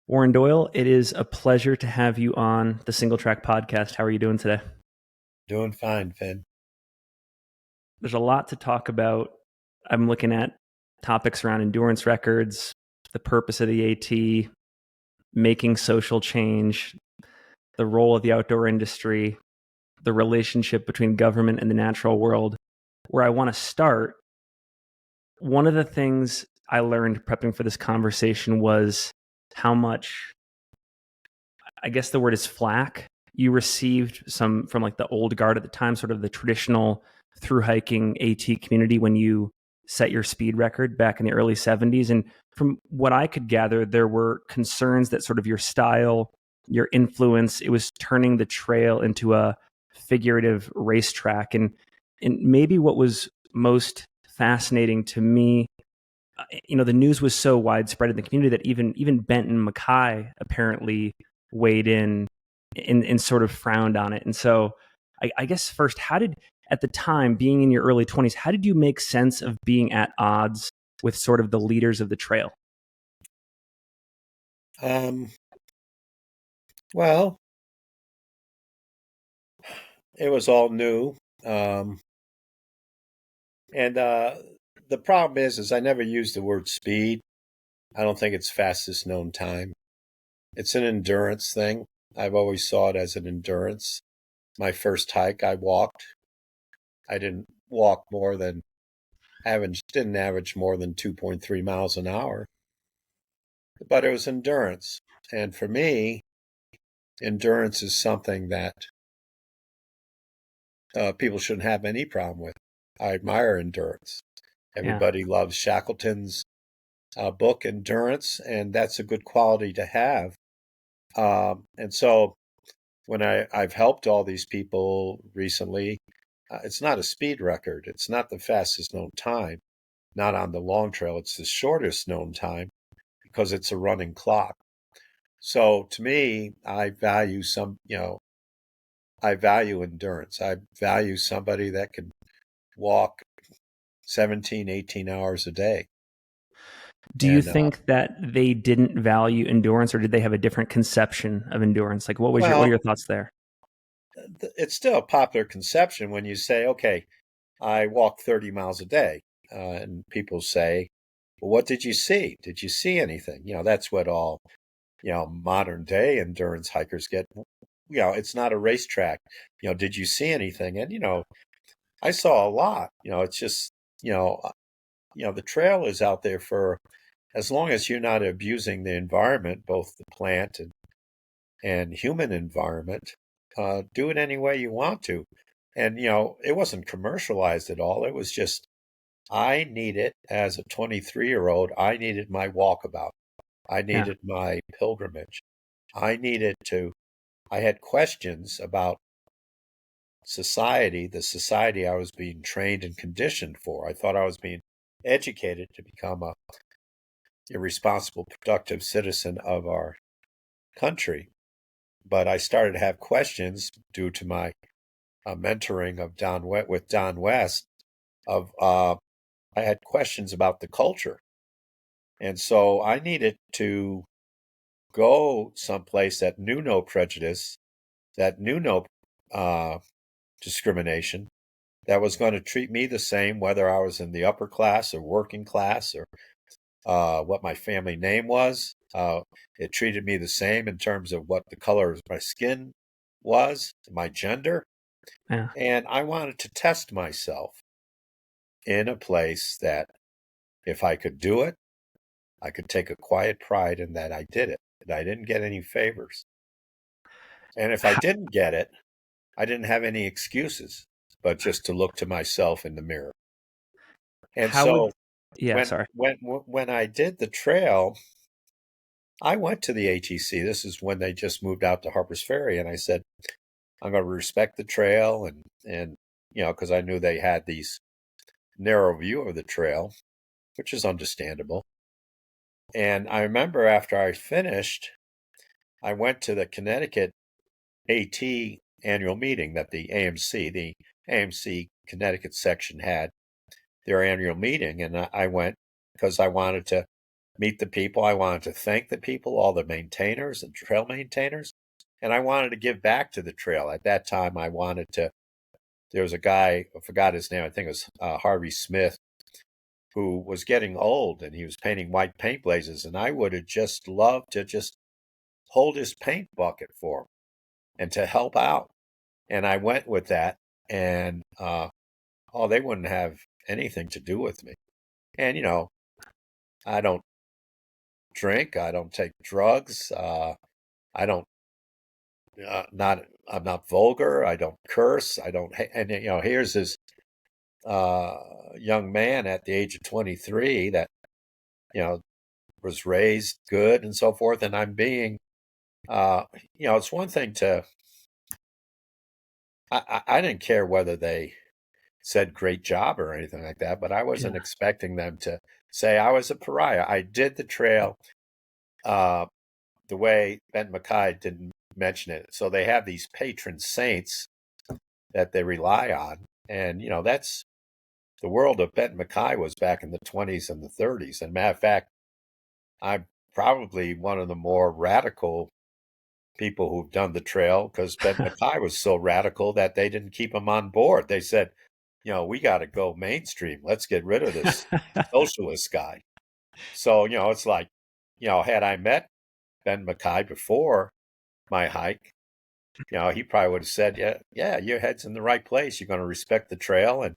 Warren Doyle, it is a pleasure to have you on the Single Track Podcast. How are you doing today? Doing fine, Finn. There's a lot to talk about. I'm looking at topics around endurance records, the purpose of the AT, making social change, the role of the outdoor industry, the relationship between government and the natural world. Where I want to start, one of the things I learned prepping for this conversation was how much, I guess the word is flack, you received some from like the old guard at the time, sort of the traditional thru-hiking AT community when you set your speed record back in the early 70s. And from what I could gather, there were concerns that sort of your style, your influence, it was turning the trail into a figurative racetrack. And maybe what was most fascinating to me, the news was so widespread in the community that even Benton Mackay apparently weighed in and sort of frowned on it. And so I guess first, at the time, being in your early 20s, how did you make sense of being at odds with sort of the leaders of the trail? Well, it was all new. And the problem is I never used the word speed. I don't think it's fastest known time. It's an endurance thing. I've always saw it as an endurance. My first hike, I walked. I didn't walk didn't average more than 2.3 miles an hour, but it was endurance. And for me, endurance is something that people shouldn't have any problem with. I admire endurance. Everybody loves Shackleton's book, Endurance, and that's a good quality to have. And so when I've helped all these people recently, it's not a speed record. It's not the fastest known time, not on the long trail. It's the shortest known time because it's a running clock. So to me, I value endurance. I value somebody that can walk 17, 18 hours a day. Do you think that they didn't value endurance, or did they have a different conception of endurance? Like, what are your thoughts there? It's still a popular conception when you say, okay, I walk 30 miles a day. And people say, well, what did you see? Did you see anything? That's what all, modern day endurance hikers get. It's not a racetrack. Did you see anything? And, I saw a lot. It's just, the trail is out there for as long as you're not abusing the environment, both the plant and human environment. Do it any way you want to. And, it wasn't commercialized at all. It was just, I needed, as a 23-year-old, I needed my walkabout. I needed my pilgrimage. I had questions about society, the society I was being trained and conditioned for. I thought I was being educated to become a responsible, productive citizen of our country. But I started to have questions due to my mentoring of with Don West. I had questions about the culture, and so I needed to go someplace that knew no prejudice, that knew no discrimination, that was going to treat me the same whether I was in the upper class or working class or what my family name was. It treated me the same in terms of what the color of my skin was, my gender. Yeah. And I wanted to test myself in a place that if I could do it, I could take a quiet pride in that I did it, that I didn't get any favors. And if I didn't get it, I didn't have any excuses, but just to look to myself in the mirror. And when I did the trail, I went to the ATC. This is when they just moved out to Harper's Ferry, and I said, I'm going to respect the trail, and because I knew they had these narrow view of the trail, which is understandable. And I remember after I finished, I went to the Connecticut AT annual meeting that the AMC Connecticut section had their annual meeting. And I went because I wanted to meet the people. I wanted to thank the people, all the maintainers and trail maintainers. And I wanted to give back to the trail. At that time, I wanted to. There was a guy, I forgot his name, I think it was Harvey Smith, who was getting old and he was painting white paint blazes. And I would have just loved to just hold his paint bucket for him and to help out. And I went with that. And, they wouldn't have anything to do with me. And, I don't drink, I don't take drugs, I don't, I'm not vulgar, I don't curse, I don't, and, here's this young man at the age of 23 that, was raised good and so forth. And I'm being, it's one thing to, I didn't care whether they said great job or anything like that, but I wasn't expecting them to say I was a pariah. I did the trail the way Benton MacKaye didn't mention it. So they have these patron saints that they rely on. And, that's the world of Benton MacKaye was back in the 20s and the 30s. And matter of fact, I'm probably one of the more radical people who've done the trail because Benton MacKaye was so radical that they didn't keep him on board. They said, we got to go mainstream. Let's get rid of this socialist guy. So, it's like, had I met Ben MacKaye before my hike, he probably would have said, yeah, your head's in the right place. You're going to respect the trail and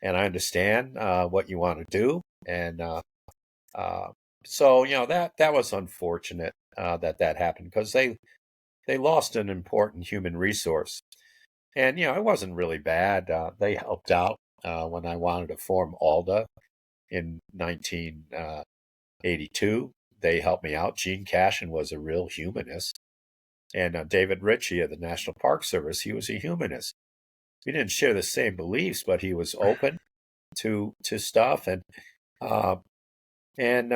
I understand what you want to do. And so, that was unfortunate that happened because they lost an important human resource. And, it wasn't really bad. They helped out when I wanted to form ALDA in 1982. They helped me out. Gene Cashin was a real humanist. And David Ritchie of the National Park Service, he was a humanist. We didn't share the same beliefs, but he was open to stuff. But then,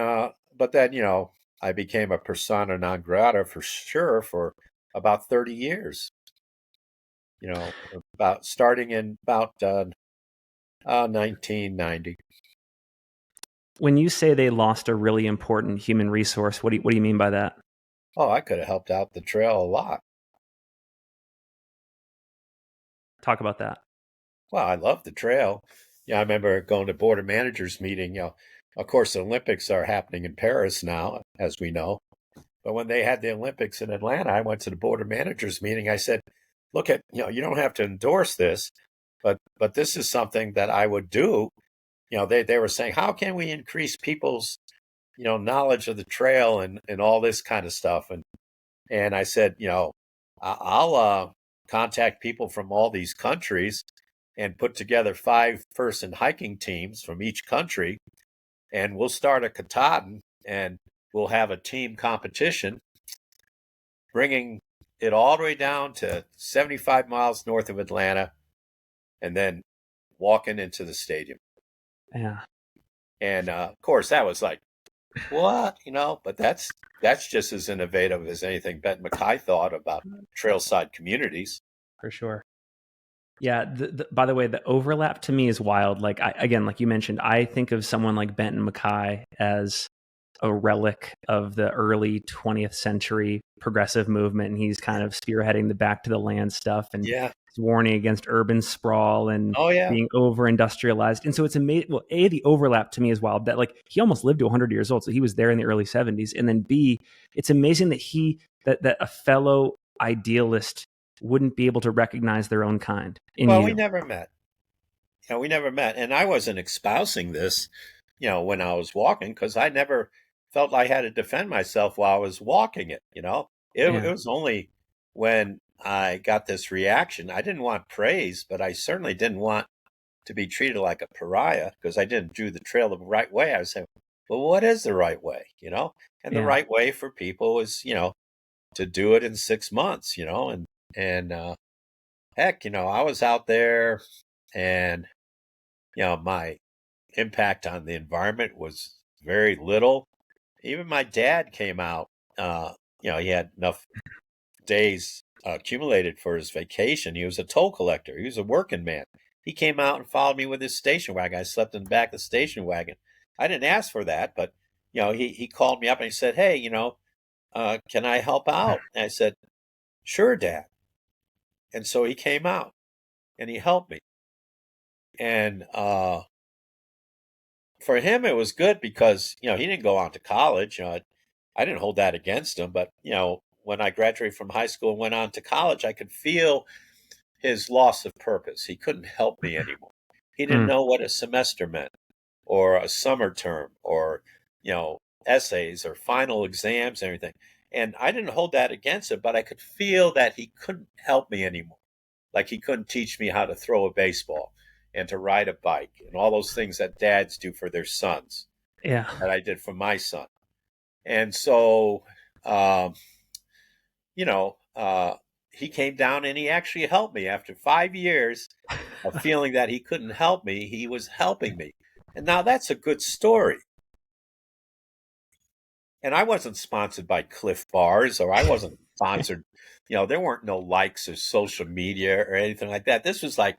I became a persona non grata for sure for about 30 years. About starting in about 1990. When you say they lost a really important human resource, what do you mean by that? Oh, I could have helped out the trail a lot. Talk about that. Well, I love the trail. I remember going to board of managers meeting. Of course, the Olympics are happening in Paris now, as we know. But when they had the Olympics in Atlanta, I went to the board of managers meeting. I said, look at, you don't have to endorse this, but this is something that I would do. They were saying, how can we increase people's, knowledge of the trail and all this kind of stuff? And I said, I'll contact people from all these countries and put together 5-person hiking teams from each country. And we'll start at Katahdin and we'll have a team competition, bringing it all the way down to 75 miles north of Atlanta and then walking into the stadium. Yeah. And of course, that was like, what? But that's just as innovative as anything Benton MacKaye thought about trailside communities. For sure. Yeah. By the way, the overlap to me is wild. Like, again, like you mentioned, I think of someone like Benton MacKaye as a relic of the early 20th century progressive movement. And he's kind of spearheading the back to the land stuff and warning against urban sprawl and being over industrialized. And so it's amazing. Well, A, the overlap to me is wild that like he almost lived to 100 years old. So he was there in the early 70s. And then B, it's amazing that that a fellow idealist wouldn't be able to recognize their own kind in you. We never met. We never met. And I wasn't espousing this, when I was walking, because I never felt I had to defend myself while I was walking it. It was only when I got this reaction. I didn't want praise, but I certainly didn't want to be treated like a pariah because I didn't do the trail the right way. I was saying, well, what is the right way? And the right way for people is, to do it in 6 months, and heck, I was out there and, my impact on the environment was very little. Even my dad came out, he had enough days accumulated for his vacation. He was a toll collector. He was a working man. He came out and followed me with his station wagon. I slept in the back of the station wagon. I didn't ask for that, but, he called me up and he said, "Hey, can I help out?" And I said, "Sure, Dad." And so he came out and he helped me. And for him, it was good because, he didn't go on to college. I didn't hold that against him. But, when I graduated from high school and went on to college, I could feel his loss of purpose. He couldn't help me anymore. He didn't Mm. know what a semester meant or a summer term or, essays or final exams and everything. And I didn't hold that against him, but I could feel that he couldn't help me anymore. Like he couldn't teach me how to throw a baseball and to ride a bike and all those things that dads do for their sons Yeah. that I did for my son. And so, um, you know, uh, he came down and he actually helped me after 5 years of feeling that he couldn't help me. He was helping me. And now that's a good story. And I wasn't sponsored by Cliff Bars or I wasn't sponsored. There weren't no likes or social media or anything like that. This was like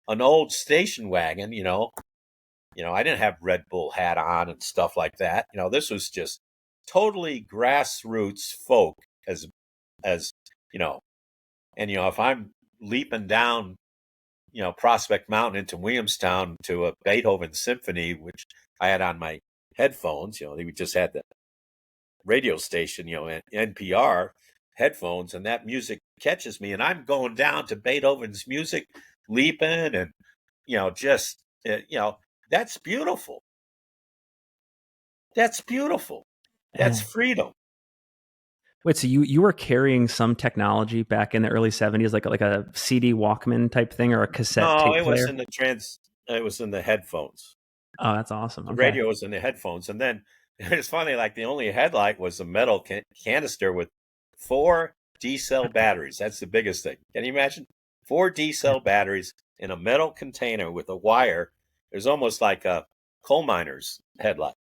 an old station wagon, I didn't have Red Bull hat on and stuff like that. This was just totally grassroots folk as, you know, and if I'm leaping down, Prospect Mountain into Williamstown to a Beethoven symphony, which I had on my headphones, they just had the radio station, NPR headphones, and that music catches me, and I'm going down to Beethoven's music, leaping, and just that's beautiful. That's beautiful. That's Yeah. freedom. Wait, so you were carrying some technology back in the early 70s, like a CD Walkman type thing or a cassette No, tape it was player? in it was in the headphones. Oh, that's awesome. The Okay. radio was in the headphones, and then it's funny. Like the only headlight was a metal canister with 4 D-cell batteries. That's the biggest thing. Can you imagine 4 D-cell batteries in a metal container with a wire? It was almost like a coal miner's headlight.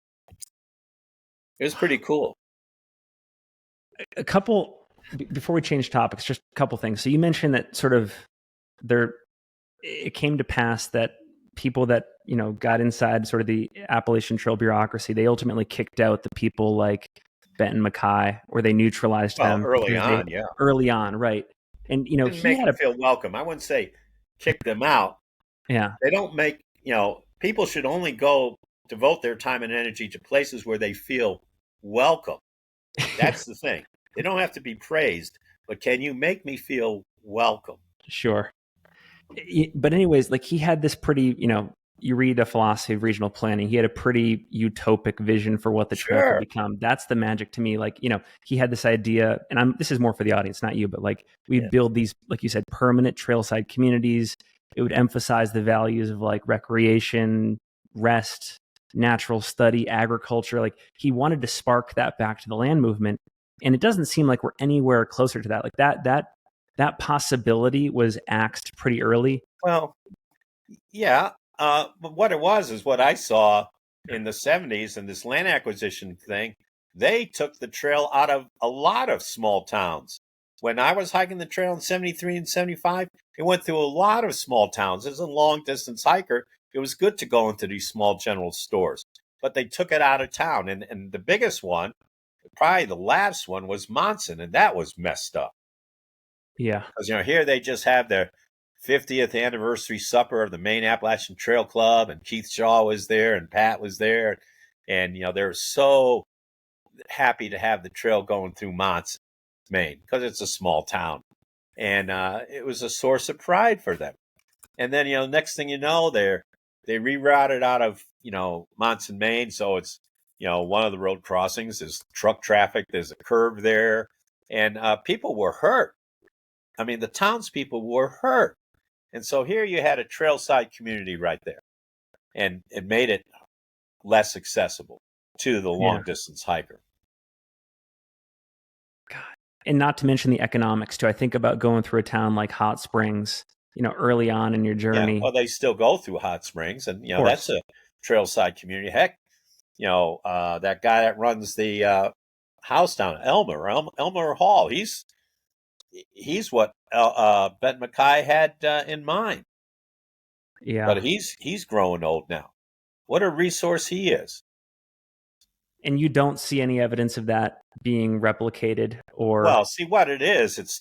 It was pretty cool. A couple before we change topics, just a couple things. So you mentioned that sort of there it came to pass that people that got inside sort of the Appalachian Trail bureaucracy, they ultimately kicked out the people like Benton Mackay, or they neutralized Well, them early because they on, yeah. early on, right? And Didn't he make had them a feel welcome. I wouldn't say kick them out. yeah, They don't make, people should only go devote their time and energy to places where they feel welcome. That's the thing. They don't have to be praised, but can you make me feel welcome? sure. But anyways, like he had this pretty, you read a philosophy of regional planning, he had a pretty utopic vision for what the trail could Sure. become. That's the magic to me. Like, he had this idea, and this is more for the audience, not you, but like Yeah. we'd build these, like you said, permanent trailside communities. It would emphasize the values of like recreation, rest, natural study, agriculture. Like he wanted to spark that back to the land movement. And it doesn't seem like we're anywhere closer to that. Like that possibility was axed pretty early. Well, yeah. But what it was is what I saw in the 70s and this land acquisition thing. They took the trail out of a lot of small towns. When I was hiking the trail in 73 and 75, it went through a lot of small towns. As a long distance hiker, it was good to go into these small general stores, but they took it out of town. And the biggest one, probably the last one, was Monson, and that was messed up. Yeah. Because here they just have their 50th anniversary supper of the Maine Appalachian Trail Club, and Keith Shaw was there, and Pat was there, and they're so happy to have the trail going through Monson, Maine, because it's a small town, and it was a source of pride for them. And then next thing you know, they rerouted out of Monson, Maine, so it's one of the road crossings is truck traffic. There's a curve there, and people were hurt. I mean, the townspeople were hurt. And so here you had a trailside community right there, and it made it less accessible to the Yeah. long distance hiker. God. And not to mention the economics too. I think about going through a town like Hot Springs, early on in your Yeah, journey. well, they still go through Hot Springs, and Of that's course. a trailside community. Heck, that guy that runs the house down Elmer Hall. He's what Ben Mackay had in mind, Yeah. but he's growing old now. What a resource he is. And you don't see any evidence of that being replicated or. Well, see what it is. It's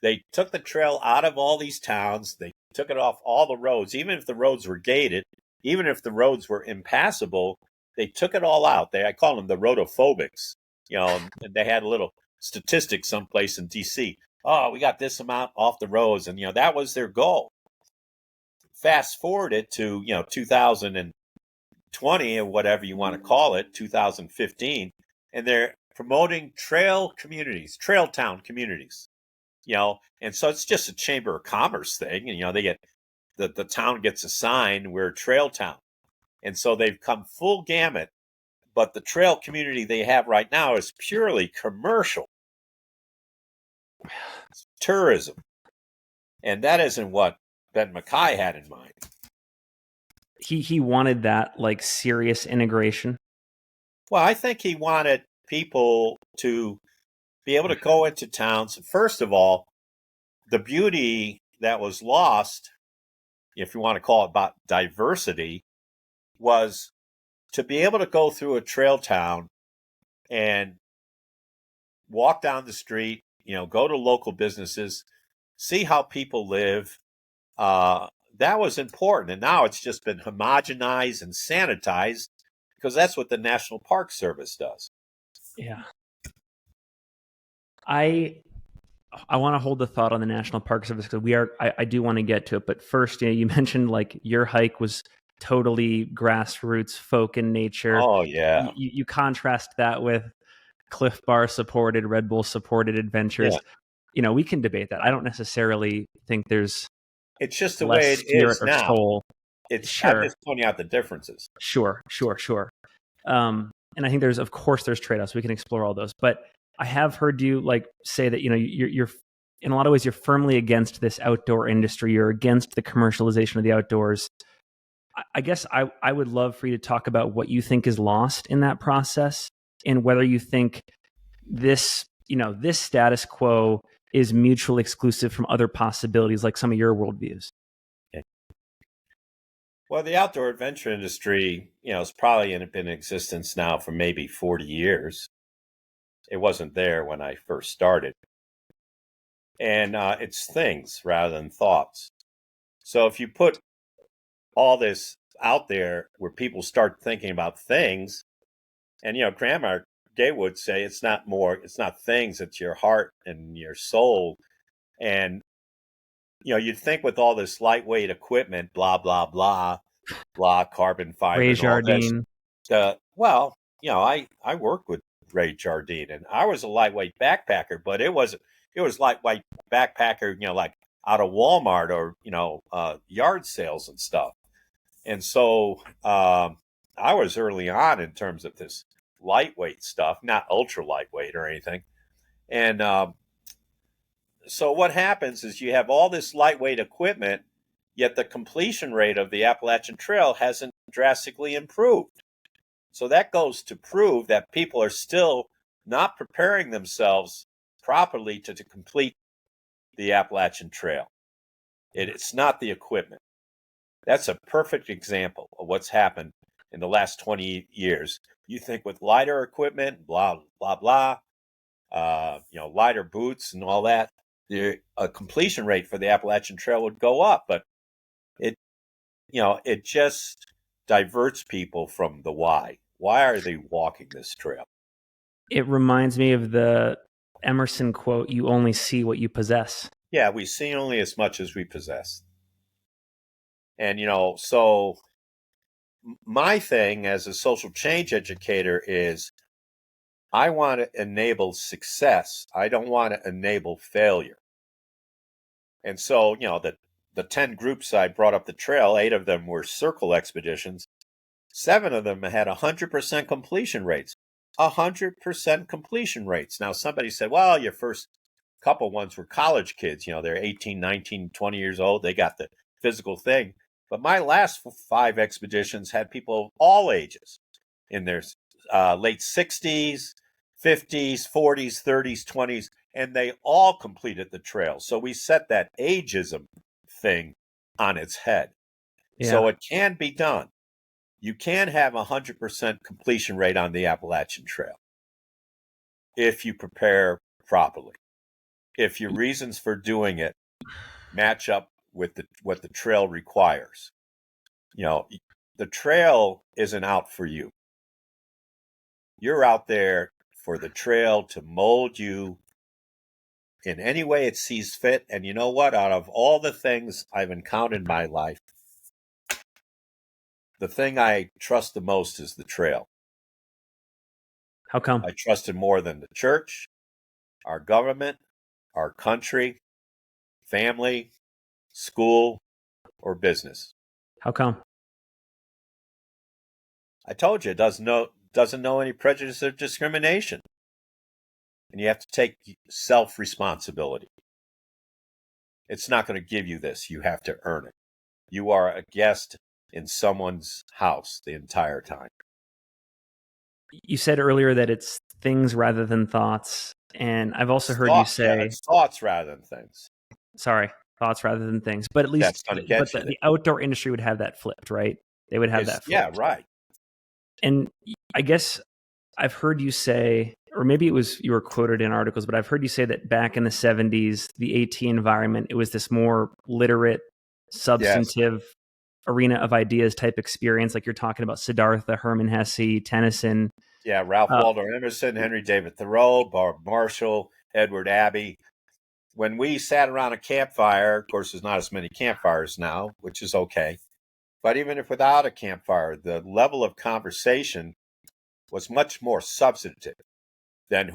they took the trail out of all these towns. They took it off all the roads, even if the roads were gated, even if the roads were impassable. They took it all out. I call them the rotophobics, and they had a little statistic someplace in DC. Oh, we got this amount off the roads. And, that was their goal. Fast forward it to, 2020 or whatever you want to call it, 2015. And they're promoting trail town communities, and so it's just a chamber of commerce thing. And, they get the town gets a sign, we're a trail town. And so they've come full gamut. But the trail community they have right now is purely commercial. It's tourism. And that isn't what Ben Mackay had in mind. He wanted that like serious integration. Well, I think he wanted people to be able to go into towns. First of all, the beauty that was lost, if you want to call it about diversity, was to be able to go through a trail town and walk down the street, go to local businesses, see how people live. That was important. And now it's just been homogenized and sanitized because that's what the National Park Service does. Yeah. I want to hold the thought on the National Park Service because I do want to get to it. But first, you mentioned like your hike was totally grassroots, folk in nature. Oh, yeah. You contrast that with Cliff Bar supported, Red Bull supported adventures. Yeah. We can debate that. I don't necessarily think there's. It's just the way it is now. Soul. I'm just pointing out the differences. Sure. And I think there's trade-offs. We can explore all those. But I have heard you say that, you're in a lot of ways, you're firmly against this outdoor industry. You're against the commercialization of the outdoors. I guess I would love for you to talk about what you think is lost in that process and whether you think this status quo is mutually exclusive from other possibilities, like some of your worldviews. Okay. Well, the outdoor adventure industry, it's probably been in existence now for maybe 40 years. It wasn't there when I first started. And it's things rather than thoughts. So if you put all this out there where people start thinking about things, and, Grandma Gay would say it's not things, it's your heart and your soul. And, you'd think with all this lightweight equipment, blah, blah, blah, blah, carbon fiber. Ray Jardine. Well, I worked with Ray Jardine, and I was a lightweight backpacker, but it was lightweight backpacker, like out of Walmart or, yard sales and stuff. And so I was early on in terms of this lightweight stuff, not ultra lightweight or anything. And so what happens is you have all this lightweight equipment, yet the completion rate of the Appalachian Trail hasn't drastically improved. So that goes to prove that people are still not preparing themselves properly to complete the Appalachian Trail. It's not the equipment. That's a perfect example of what's happened in the last 20 years. You think with lighter equipment, blah, blah, blah, lighter boots and all that, the completion rate for the Appalachian Trail would go up. But it just diverts people from the why. Why are they walking this trail? It reminds me of the Emerson quote, "You only see what you possess." Yeah, we see only as much as we possess. And, so my thing as a social change educator is I want to enable success. I don't want to enable failure. And so, the 10 groups I brought up the trail, 8 of them were circle expeditions. 7 of them had 100% completion rates. 100% completion rates. Now, somebody said, well, your first couple ones were college kids. They're 18, 19, 20 years old. They got the physical thing. But my last 5 expeditions had people of all ages in their late 60s, 50s, 40s, 30s, 20s, and they all completed the trail. So we set that ageism thing on its head. Yeah. So it can be done. You can have 100% completion rate on the Appalachian Trail if you prepare properly. If your reasons for doing it match up with what the trail requires. The trail isn't out for you. You're out there for the trail to mold you in any way it sees fit. And you know what? Out of all the things I've encountered in my life, the thing I trust the most is the trail. How come? I trust it more than the church, our government, our country, family, school, or business. How come? I told you, it doesn't know any prejudice or discrimination. And you have to take self-responsibility. It's not going to give you this. You have to earn it. You are a guest in someone's house the entire time. You said earlier that it's things rather than thoughts. And I've also heard you say... it's thoughts rather than things. Sorry, thoughts rather than things. But at least the outdoor industry would have that flipped, right? They would have that flipped. Yeah, right. And I guess I've heard you say, or maybe it was you were quoted in articles, but I've heard you say that back in the 70s, the AT environment, it was this more literate, substantive arena of ideas type experience, like you're talking about Siddhartha, Herman Hesse, Tennyson. Yeah, Ralph Waldo Emerson, Henry David Thoreau, Bob Marshall, Edward Abbey. When we sat around a campfire, of course, there's not as many campfires now, which is okay. But even if without a campfire, the level of conversation was much more substantive than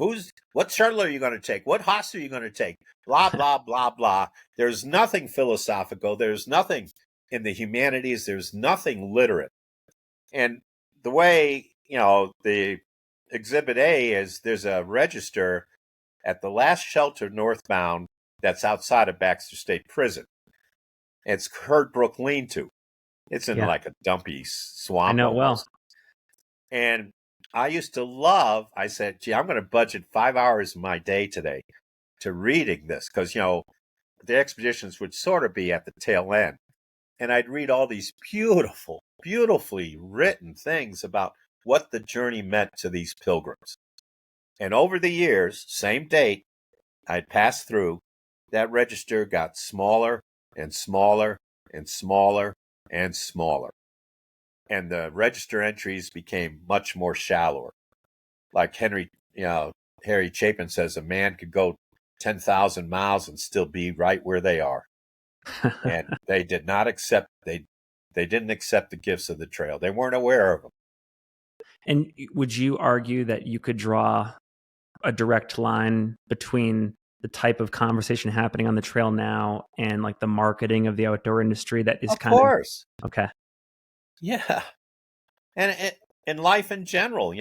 what shuttle are you going to take? What hostel are you going to take? Blah, blah, blah, blah. There's nothing philosophical. There's nothing in the humanities. There's nothing literate. And the way, the Exhibit A is there's a register at the last shelter northbound that's outside of Baxter State Prison. It's Herd Brook Lean-To. It's in like a dumpy swamp. I know it well. And I said, gee, I'm going to budget 5 hours of my day today to reading this because, the expeditions would sort of be at the tail end. And I'd read all these beautiful, beautifully written things about what the journey meant to these pilgrims. And over the years, same date, I'd passed through, that register got smaller and smaller and smaller and smaller. And the register entries became much more shallower. Like Harry Chapin says, a man could go 10,000 miles and still be right where they are. And they did not accept, they didn't accept the gifts of the trail. They weren't aware of them. And would you argue that you could draw a direct line between the type of conversation happening on the trail now and like the marketing of the outdoor industry that is of course. Okay. Yeah. And in life in general,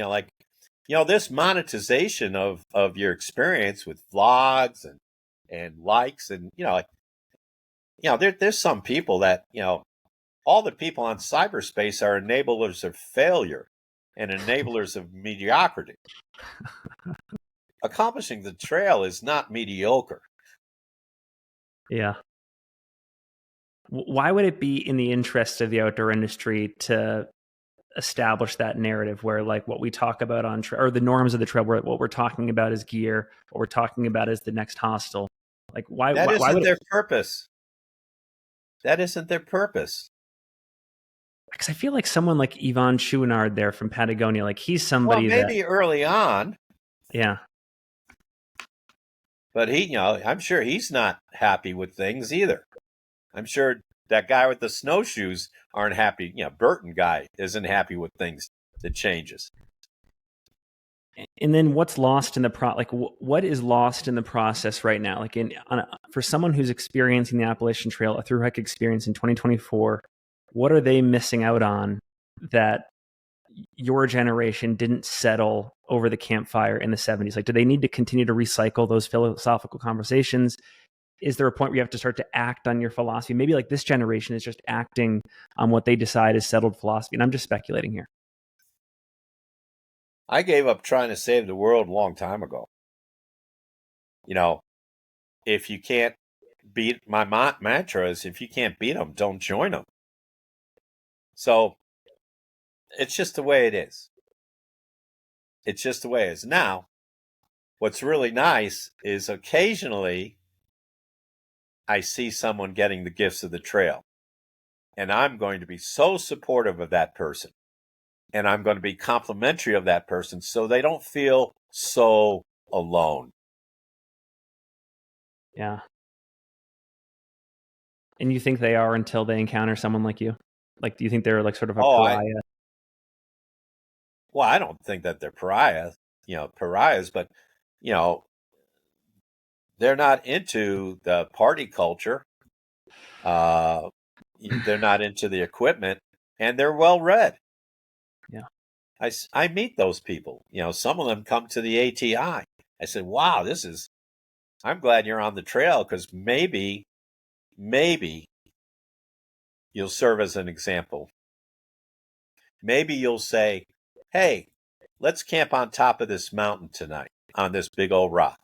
this monetization of your experience with vlogs and likes and, there's some people that, all the people on cyberspace are enablers of failure and enablers of mediocrity. Accomplishing the trail is not mediocre. Yeah. Why would it be in the interest of the outdoor industry to establish that narrative where like what we talk about on trail or the norms of the trail, where what we're talking about is gear, what we're talking about is the next hostel? Like why isn't would their purpose? That isn't their purpose. Because I feel like someone like Yvon Chouinard there from Patagonia, like he's somebody maybe early on. Yeah. But I'm sure he's not happy with things either. I'm sure that guy with the snowshoes aren't happy. Burton guy isn't happy with things that changes. And then what's lost in the what is lost in the process right now? Like for someone who's experiencing the Appalachian Trail, a thru-hike experience in 2024, what are they missing out on that your generation didn't settle over the campfire in the 70s? Like, do they need to continue to recycle those philosophical conversations? Is there a point where you have to start to act on your philosophy? Maybe like this generation is just acting on what they decide is settled philosophy. And I'm just speculating here. I gave up trying to save the world a long time ago. If you can't beat, my mantra is if you can't beat them, don't join them. So it's just the way it is. It's just the way it is. Now, what's really nice is occasionally I see someone getting the gifts of the trail, and I'm going to be so supportive of that person, and I'm going to be complimentary of that person so they don't feel so alone. Yeah. And you think they are until they encounter someone like you? Like, do you think they're like sort of a pariah? I don't think that they're pariahs, but, they're not into the party culture. They're not into the equipment, and they're well read. Yeah. I meet those people. Some of them come to the ATI. I said, wow, I'm glad you're on the trail, because maybe you'll serve as an example. Maybe you'll say, hey, let's camp on top of this mountain tonight on this big old rock.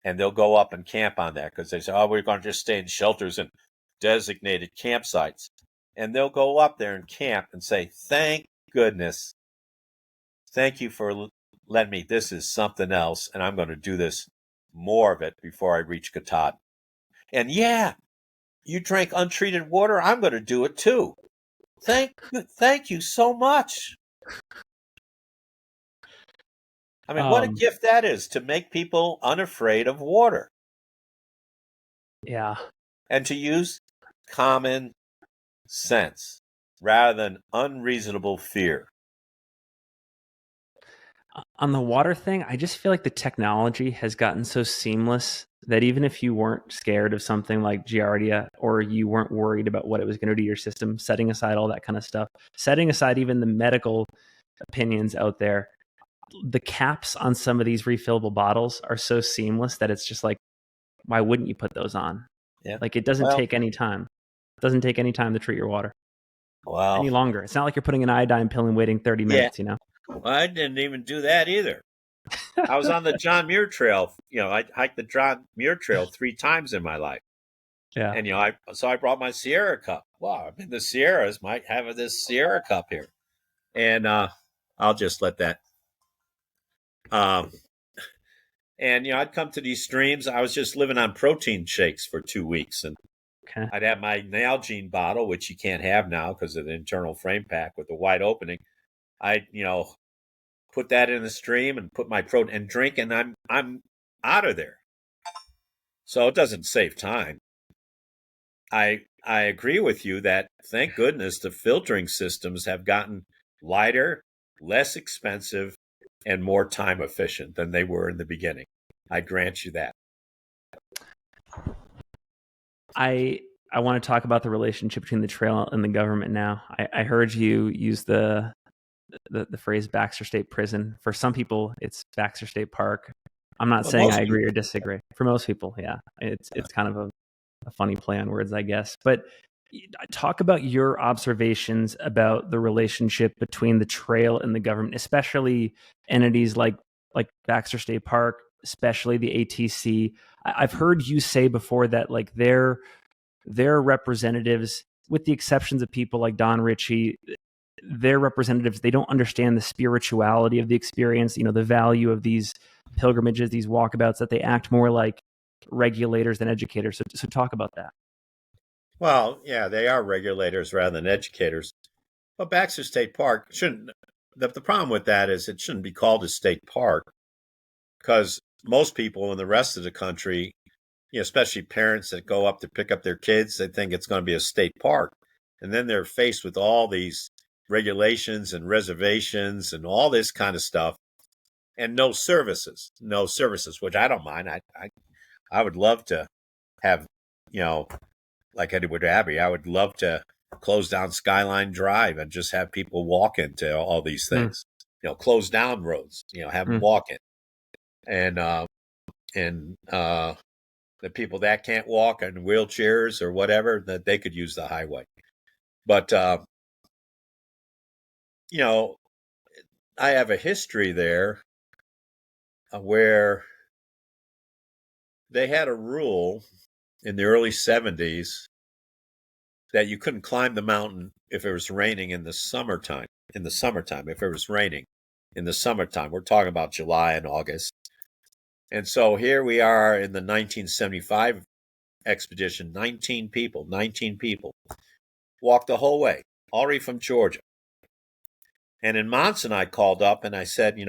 And they'll go up and camp on that because they say, oh, we're going to just stay in shelters and designated campsites. And they'll go up there and camp and say, thank goodness. Thank you for letting me. This is something else, and I'm going to do this more of it before I reach Katahdin. And yeah, you drank untreated water. I'm going to do it too. Thank you so much. I mean, what a gift that is, to make people unafraid of water. Yeah. And to use common sense rather than unreasonable fear. On the water thing, I just feel like the technology has gotten so seamless that even if you weren't scared of something like Giardia, or you weren't worried about what it was going to do to your system, setting aside all that kind of stuff, setting aside even the medical opinions out there, the caps on some of these refillable bottles are so seamless that it's just like, why wouldn't you put those on? Yeah. Like, it doesn't take any time. It doesn't take any time to treat your water any longer. It's not like you're putting an iodine pill and waiting 30 minutes, Well, I didn't even do that either. I was on the John Muir Trail. I hiked the John Muir Trail 3 times in my life. Yeah. And, I brought my Sierra cup. Wow, I'm in the Sierras. Might have this Sierra cup here. And I'll just let that. And, I'd come to these streams. I was just living on protein shakes for 2 weeks. And I'd have my Nalgene bottle, which you can't have now because of the internal frame pack with the wide opening. I'd, put that in the stream and put my protein and drink, and I'm out of there. So it doesn't save time. I agree with you that, thank goodness, the filtering systems have gotten lighter, less expensive, and more time efficient than they were in the beginning. I grant you that. I want to talk about the relationship between the trail and the government now. I heard you use the phrase Baxter State Prison. For some people, it's Baxter State Park. I'm not saying I agree or disagree. For most people, yeah. It's kind of a funny play on words, I guess. But talk about your observations about the relationship between the trail and the government, especially entities like Baxter State Park, especially the ATC. I've heard you say before that like their representatives, with the exceptions of people like Don Ritchie, their representatives, they don't understand the spirituality of the experience, the value of these pilgrimages, these walkabouts, that they act more like regulators than educators. So talk about that. Well, yeah, they are regulators rather than educators. But Baxter State Park shouldn't. The problem with that is it shouldn't be called a state park, because most people in the rest of the country, especially parents that go up to pick up their kids, they think it's going to be a state park. And then they're faced with all these regulations and reservations and all this kind of stuff, and no services, which I don't mind. I would love to have, like Edward Abbey, I would love to close down Skyline Drive and just have people walk into all these things. Close down roads, have them walk in. And the people that can't walk in wheelchairs or whatever, that they could use the highway. But, I have a history there where they had a rule in the early 70s that you couldn't climb the mountain if it was raining in the summertime. in the summertime, if it was raining in the summertime. We're talking about July and August. And so here we are in the 1975 expedition, 19 people walked the whole way, already from Georgia. And in Monson, I called up and I said,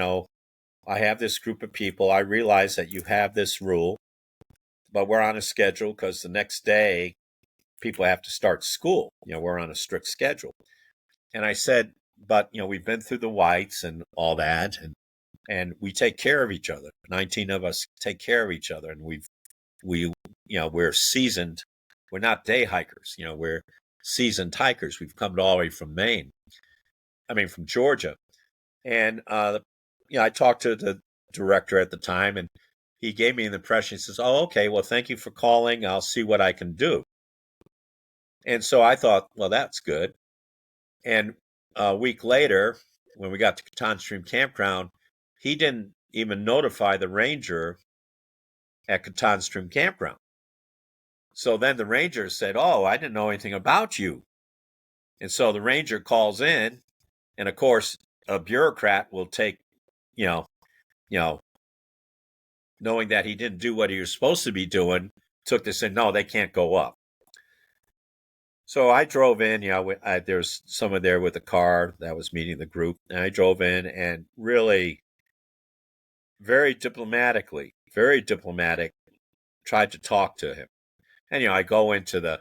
I have this group of people. I realize that you have this rule, but we're on a schedule because the next day people have to start school. We're on a strict schedule. And I said, but, we've been through the whites and all that, and we take care of each other. 19 of us take care of each other, and we're seasoned. We're not day hikers. We're seasoned hikers. We've come all the way from from Georgia. And, I talked to the director at the time, and he gave me an impression. He says, oh, okay, well, thank you for calling. I'll see what I can do. And so I thought, well, that's good. And a week later, when we got to Katahdin Stream Campground, he didn't even notify the ranger at Katahdin Stream Campground. So then the ranger said, oh, I didn't know anything about you. And so the ranger calls in, and of course, a bureaucrat will take, knowing that he didn't do what he was supposed to be doing, took this and no, they can't go up. So I drove in, there's someone there with a car that was meeting the group. And I drove in and really very diplomatic, tried to talk to him. And, I go into the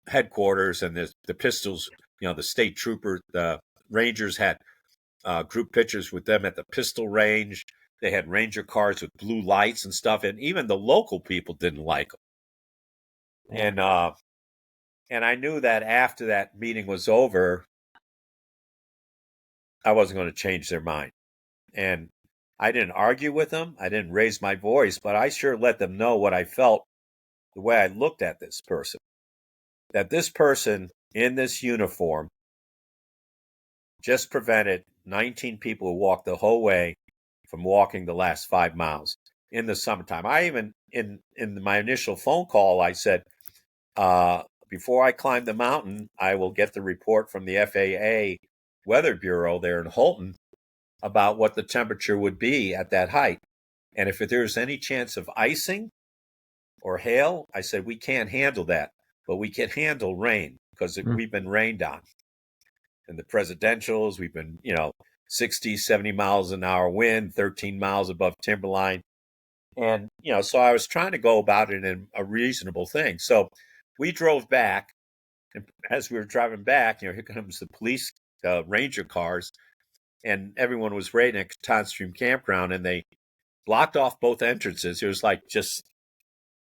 headquarters, and the pistols, the state troopers, the rangers had group pictures with them at the pistol range. They had ranger cars with blue lights and stuff. And even the local people didn't like them. And I knew that after that meeting was over, I wasn't going to change their mind. And I didn't argue with them. I didn't raise my voice, but I sure let them know what I felt, the way I looked at this person. That this person in this uniform just prevented 19 people who walked the whole way from walking the last 5 miles in the summertime. I even, in my initial phone call, I said, before I climb the mountain, I will get the report from the FAA Weather Bureau there in Holton about what the temperature would be at that height. And if there's any chance of icing or hail, I said, we can't handle that, but we can handle rain because we've been rained on. And the presidentials, we've been, 60, 70 miles an hour wind, 13 miles above timberline. And, so I was trying to go about it in a reasonable thing. So we drove back, and as we were driving back, here comes the police ranger cars, and everyone was waiting at Katahdin Stream Campground, and they blocked off both entrances. It was like just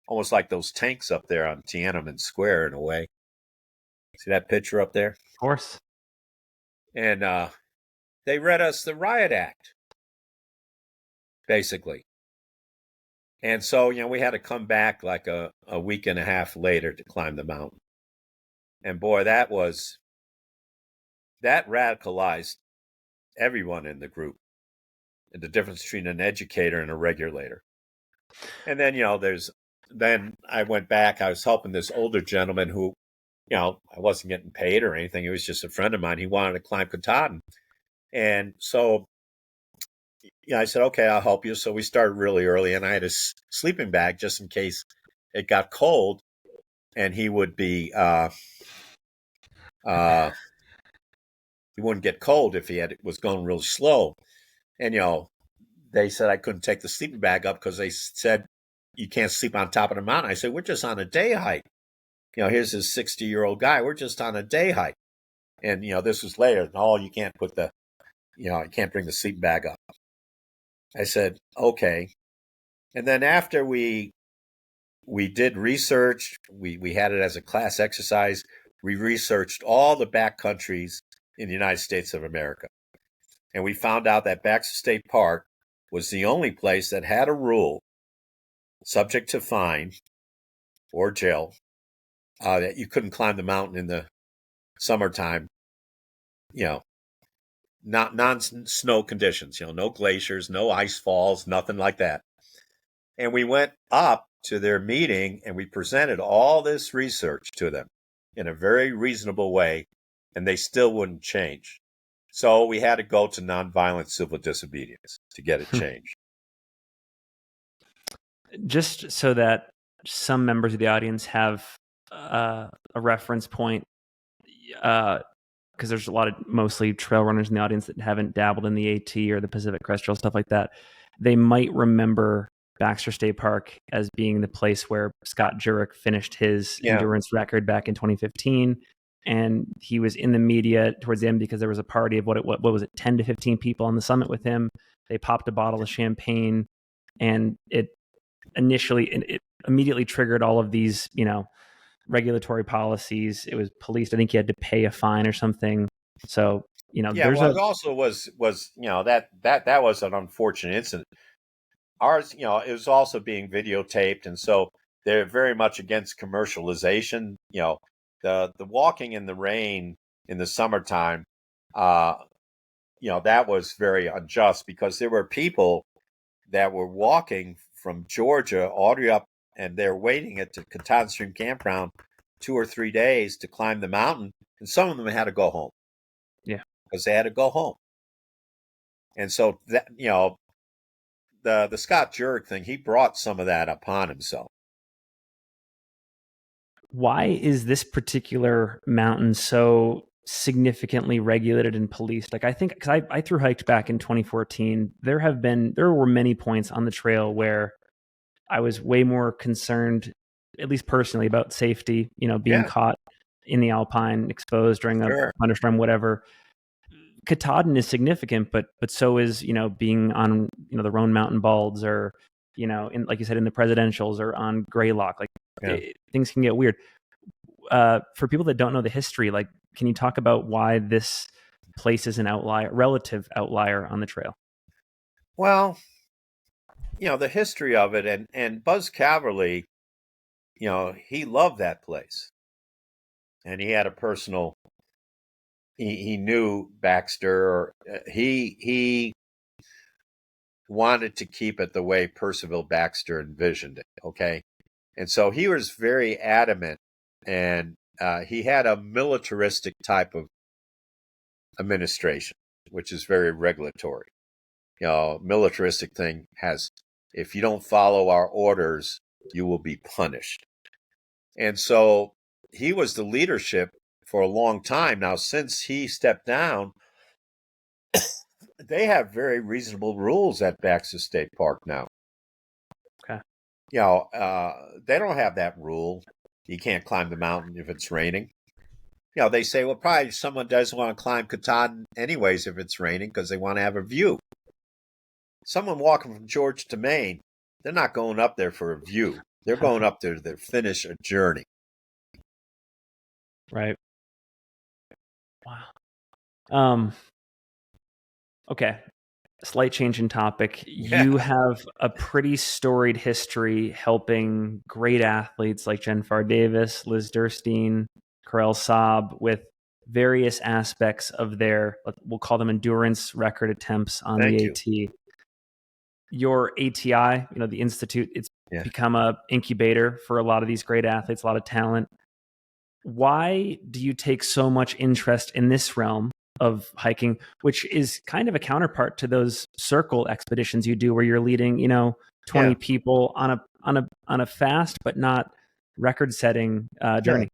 almost like those tanks up there on Tiananmen Square in a way. See that picture up there? Of course. And they read us the riot act, basically. And so, we had to come back like a week and a half later to climb the mountain. And boy, that radicalized everyone in the group, and the difference between an educator and a regulator. And then, then I went back, I was helping this older gentleman who, I wasn't getting paid or anything. He was just a friend of mine. He wanted to climb Katahdin. And so, I said, okay, I'll help you. So we started really early, and I had a sleeping bag just in case it got cold, and he would be, he wouldn't get cold if he was going real slow. And, they said I couldn't take the sleeping bag up because they said you can't sleep on top of the mountain. I said, we're just on a day hike. Here's this 60-year-old guy. We're just on a day hike. And, this was later. Oh, you can't put I can't bring the sleeping bag up. I said, okay. And then after we did research, we had it as a class exercise. We researched all the back countries in the United States of America. And we found out that Baxter State Park was the only place that had a rule, subject to fine or jail, that you couldn't climb the mountain in the summertime, not non-snow conditions, no glaciers, no ice falls, nothing like that. And we went up to their meeting and we presented all this research to them in a very reasonable way and they still wouldn't change. So we had to go to nonviolent civil disobedience to get it changed. Just so that some members of the audience have a reference point, because there's a lot of mostly trail runners in the audience that haven't dabbled in the AT or the Pacific Crest Trail, stuff like that. They might remember Baxter State Park as being the place where Scott Jurek finished his endurance record back in 2015. And he was in the media towards the end because there was a party of what was it, 10 to 15 people on the summit with him. They popped a bottle of champagne, and it immediately triggered all of these, regulatory policies. It was policed. I think he had to pay a fine or something. So, it also was that was an unfortunate incident. Ours, it was also being videotaped, and so they're very much against commercialization. The walking in the rain in the summertime, that was very unjust because there were people that were walking from Georgia all the way up, and they're waiting at the Katahdin Stream Campground 2 or 3 days to climb the mountain, and some of them had to go home. Yeah, because they had to go home. And so that the Scott Jurek thing, he brought some of that upon himself. Why is this particular mountain so significantly regulated and policed? Like, I think, because I thru hiked back in 2014, there were many points on the trail where I was way more concerned, at least personally, about safety, being caught in the alpine, exposed during a thunderstorm, whatever. Katahdin is significant, but so is, being on, the Roan Mountain Balds, or, like you said, in the presidentials, or on Greylock. Like, things can get weird. For people that don't know the history, like, can you talk about why this place is an relative outlier on the trail? Well, the history of it, and Buzz Caverly, he loved that place, and he had a personal. He knew Baxter, or he wanted to keep it the way Percival Baxter envisioned it. Okay, and so he was very adamant, and he had a militaristic type of administration, which is very regulatory. Militaristic thing has, if you don't follow our orders, you will be punished. And so he was the leadership for a long time. Now, since he stepped down, they have very reasonable rules at Baxter State Park now. Okay. They don't have that rule. You can't climb the mountain if it's raining. They say, well, probably someone doesn't want to climb Katahdin anyways if it's raining because they want to have a view. Someone walking from Georgia to Maine, they're not going up there for a view. They're going up there to finish a journey. Right. Wow. Okay. Slight change in topic. Yeah. You have a pretty storied history helping great athletes like Jen Pharr Davis, Liz Derstine, Karel Sabbe with various aspects of their, we'll call them endurance record attempts on the AT. Your ATI, the Institute, it's become a incubator for a lot of these great athletes, a lot of talent. Why do you take so much interest in this realm of hiking, which is kind of a counterpart to those circle expeditions you do where you're leading, 20 people on a fast but not record setting journey?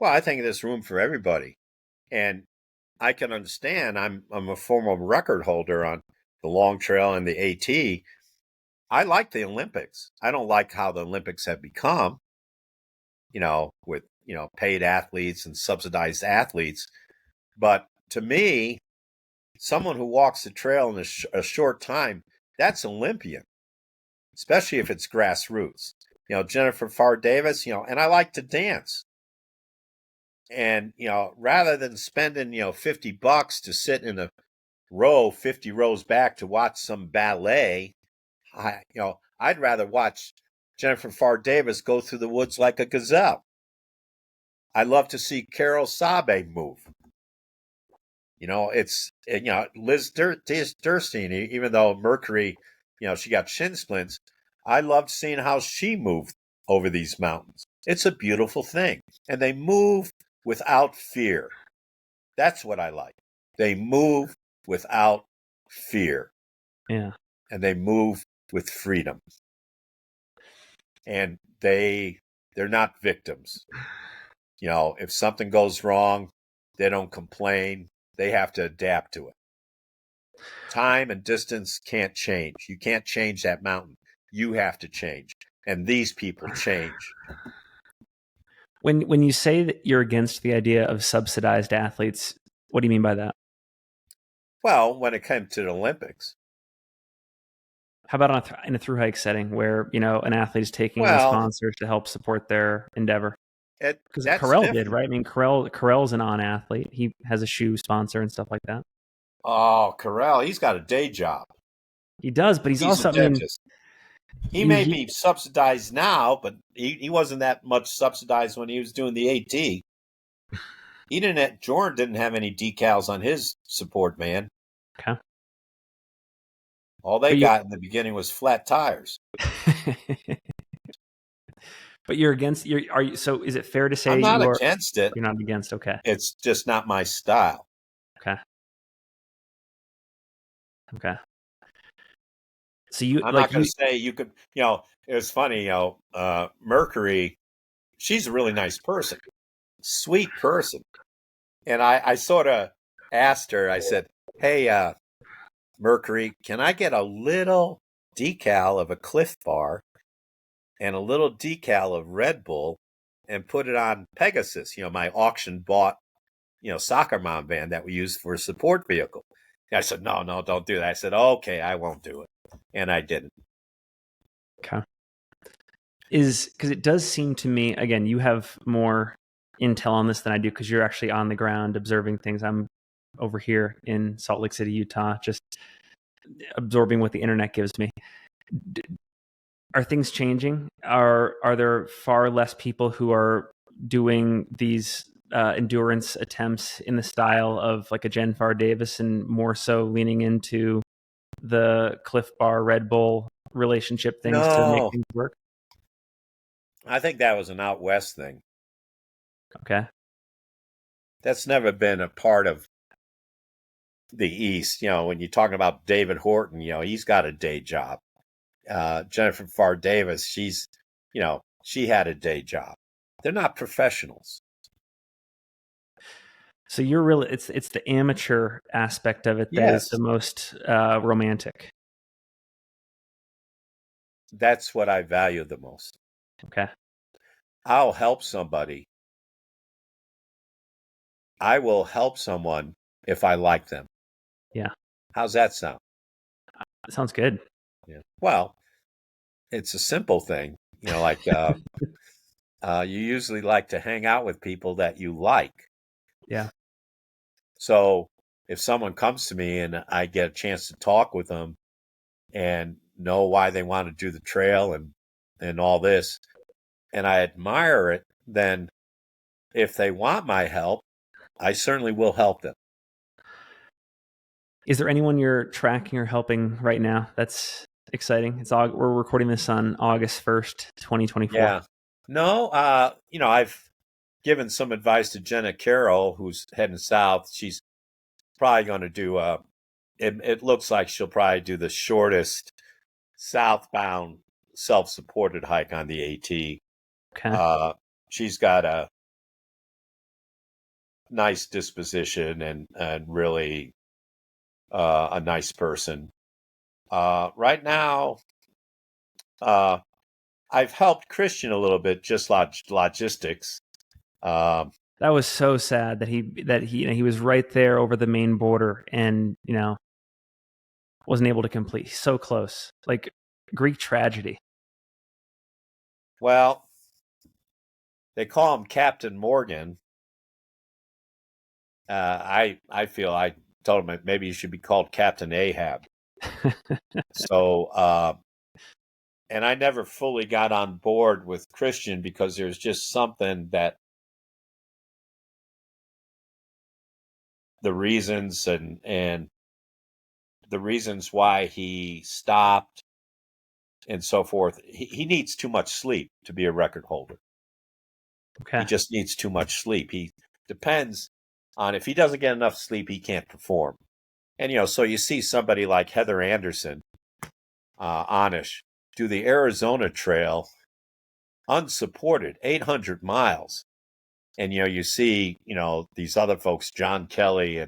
Well, I think there's room for everybody. And I can understand, I'm a former record holder on the long trail and the AT. I like the Olympics. I don't like how the Olympics have become, with, paid athletes and subsidized athletes. But to me, someone who walks the trail in a short time, that's Olympian, especially if it's grassroots. Jennifer Pharr Davis, and I like to dance. And, rather than spending, $50 to sit in a row 50 rows back to watch some ballet, I'd rather watch Jennifer Pharr Davis go through the woods like a gazelle. I love to see Karel Sabbe move. It's Liz Derstine, even though Mercury, she got shin splints. I loved seeing how she moved over these mountains. It's a beautiful thing, and they move without fear. That's what I like. They move without fear. Yeah. And they move with freedom. And they're not victims. If something goes wrong, they don't complain. They have to adapt to it. Time and distance can't change. You can't change that mountain. You have to change. And these people change. When you say that you're against the idea of subsidized athletes, what do you mean by that? Well, when it came to the Olympics. How about in a through hike setting where, an athlete is taking on Well, sponsors to help support their endeavor? Because that's Karel did, different. right? I mean, Karel's an on athlete. He has a shoe sponsor and stuff like that. Oh, Karel, he's got a day job. He does, but he's He's a also, I mean, dentist. He may be subsidized now, but he wasn't that much subsidized when he was doing the AT. Jordan didn't have any decals on his support van. Okay. All they got in the beginning was flat tires. But you're against. So is it fair to say I'm not against it? You're not against. Okay. It's just not my style. Okay. Okay. So I'm not going to say you could. It was funny. Mercury, she's a really nice person, sweet person, and I sort of asked her. I said, "Hey, Mercury, can I get a little decal of a Cliff Bar and a little decal of Red Bull and put it on Pegasus, my auction bought, soccer mom van that we use for a support vehicle?" And I said, no, don't do that. I said, okay, I won't do it. And I didn't. Okay. Because it does seem to me, again, you have more intel on this than I do because you're actually on the ground observing things. I'm over here in Salt Lake City, Utah, just absorbing what the internet gives me. Are things changing? Are there far less people who are doing these endurance attempts in the style of like a Jen Pharr Davis and more so leaning into the Cliff Bar Red Bull relationship things to make things work? I think that was an out west thing. Okay. That's never been a part of the East. When you're talking about David Horton, he's got a day job. Jennifer Pharr Davis, she's, she had a day job. They're not professionals. So you're really, it's the amateur aspect of it that is the most romantic. That's what I value the most. Okay. I'll help somebody. I will help someone if I like them. Yeah. How's that sound? That sounds good. Yeah. Well, it's a simple thing. Like you usually like to hang out with people that you like. Yeah. So if someone comes to me and I get a chance to talk with them and know why they want to do the trail and all this, and I admire it, then if they want my help, I certainly will help them. Is there anyone you're tracking or helping right now? That's exciting. We're recording this on August 1st, 2024. Yeah. No, I've given some advice to Jenna Carroll, who's heading south. She's probably going to do it looks like she'll probably do the shortest southbound self-supported hike on the AT. Okay. She's got a nice disposition and really a nice person. Right now, I've helped Christian a little bit, just logistics. That was so sad that he was right there over the Maine border and wasn't able to complete. So close, like Greek tragedy. Well, they call him Captain Morgan. I feel I told him maybe he should be called Captain Ahab. So, and I never fully got on board with Christian because there's just something that the reasons and the reasons why he stopped and so forth. He needs too much sleep to be a record holder. Okay. He just needs too much sleep. He depends. on if he doesn't get enough sleep, he can't perform. And, so you see somebody like Heather Anderson, Anish, do the Arizona Trail unsupported, 800 miles. And, you see, these other folks, John Kelly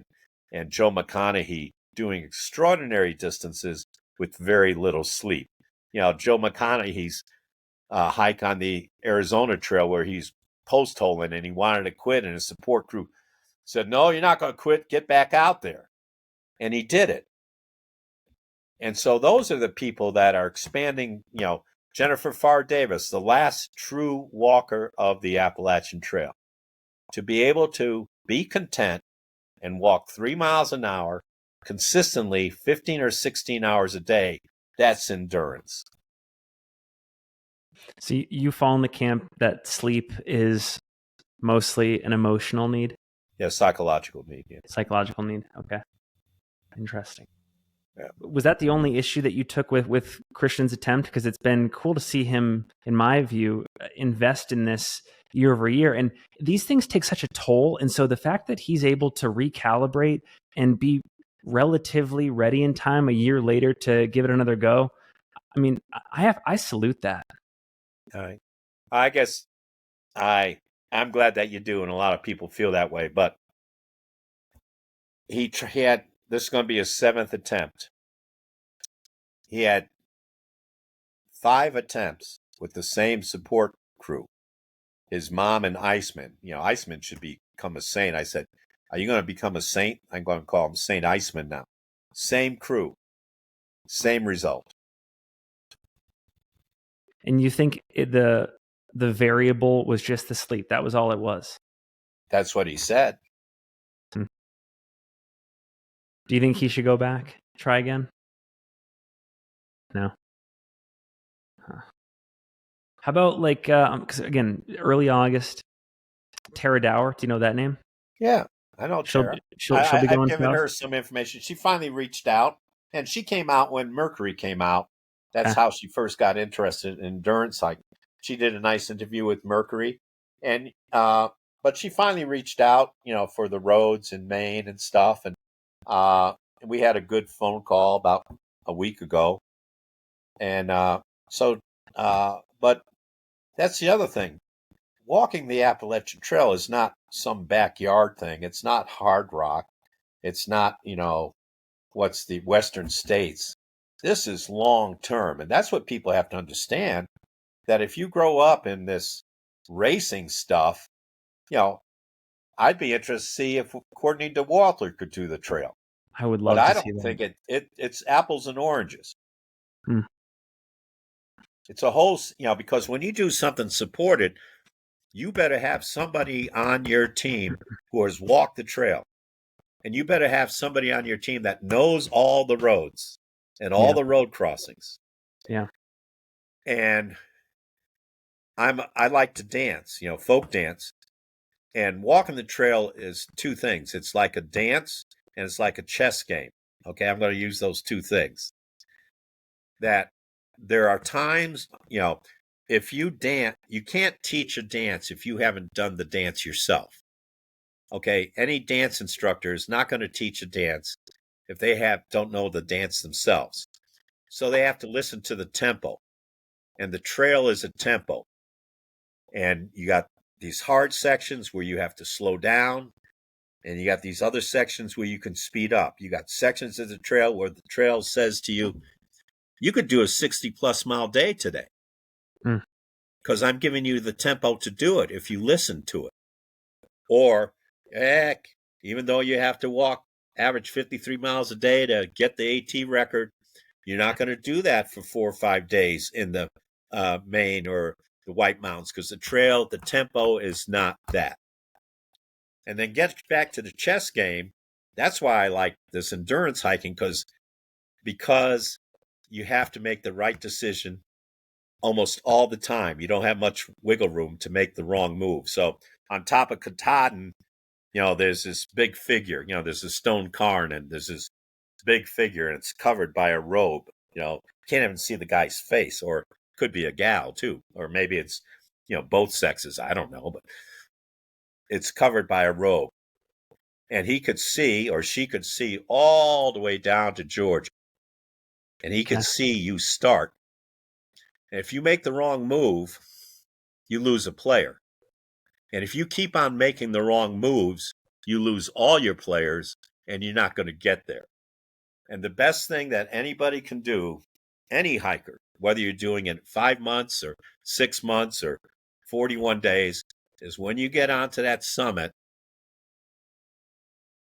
and Joe McConaughey, doing extraordinary distances with very little sleep. Joe McConaughey's hike on the Arizona Trail where he's post-holing and he wanted to quit, and his support crew said, no, you're not going to quit. Get back out there. And he did it. And so those are the people that are expanding, Jennifer Pharr Davis, the last true walker of the Appalachian Trail, to be able to be content and walk 3 miles an hour consistently 15 or 16 hours a day. That's endurance. So you fall in the camp that sleep is mostly an emotional need? Yeah, psychological need. Yeah. Psychological need. Okay. Interesting. Yeah. Was that the only issue that you took with Christian's attempt? Because it's been cool to see him, in my view, invest in this year over year. And these things take such a toll. And so the fact that he's able to recalibrate and be relatively ready in time a year later to give it another go, I mean, I salute that. All right. I guess I'm glad that you do, and a lot of people feel that way. But he had, this is going to be his 7th attempt. He had 5 attempts with the same support crew, his mom and Iceman. Iceman should become a saint. I said, are you going to become a saint? I'm going to call him Saint Iceman now. Same crew, same result. And you think the variable was just the sleep? That was all it was? That's what he said. Do you think he should go back, try again? No. Huh. How about because again, early August, Tara Dower. Do you know that name? Yeah, I know Tara. She'll be going. I've given her some information. She finally reached out, and she came out when Mercury came out. That's how she first got interested in endurance hiking. She did a nice interview with Mercury, and but she finally reached out, for the roads in Maine and stuff, and we had a good phone call about a week ago, and but that's the other thing. Walking the Appalachian Trail is not some backyard thing. It's not hard rock. It's not, what's the Western States. This is long term. And that's what people have to understand, that if you grow up in this racing stuff, I'd be interested to see if Courtney DeWalter could do the trail. I would love to see that. But I don't think it's apples and oranges. Hmm. It's a whole, because when you do something supported, you better have somebody on your team who has walked the trail. And you better have somebody on your team that knows all the roads and all the road crossings. Yeah. And I like to dance, folk dance. And walking the trail is 2 things. It's like a dance and it's like a chess game. Okay, I'm going to use those 2 things. That there are times, if you dance, you can't teach a dance if you haven't done the dance yourself. Okay, any dance instructor is not going to teach a dance if they don't know the dance themselves. So they have to listen to the tempo. And the trail is a tempo. And you got these hard sections where you have to slow down, and you got these other sections where you can speed up. You got sections of the trail where the trail says to you, you could do a 60+ mile day today because I'm giving you the tempo to do it if you listen to it. Or, heck, even though you have to average 53 miles a day to get the AT record, you're not going to do that for 4 or 5 days in the Maine or the White Mountains, because the tempo is not that. And then get back to the chess game. That's why I like this endurance hiking, because you have to make the right decision almost all the time. You don't have much wiggle room to make the wrong move. So on top of Katahdin, there's this big figure. There's a stone cairn, and there's this big figure, and it's covered by a robe. You can't even see the guy's face, or it could be a gal too, or maybe it's both sexes. I don't know, but it's covered by a robe. and he could see, or she could see, all the way down to Georgia, and he could see you start. And if you make the wrong move, you lose a player. And if you keep on making the wrong moves, you lose all your players, and you're not going to get there. And the best thing that anybody can do, any hiker, whether you're doing it 5 months or 6 months or 41 days, is when you get onto that summit,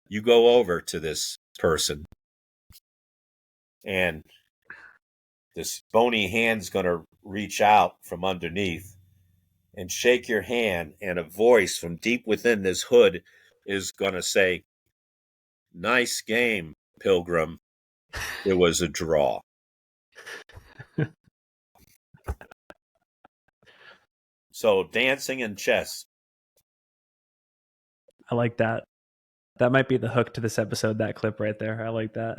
you go over to this person, and this bony hand's going to reach out from underneath and shake your hand, and a voice from deep within this hood is going to say, "Nice game, Pilgrim. It was a draw." So dancing and chess. I like that. That might be the hook to this episode, that clip right there. I like that.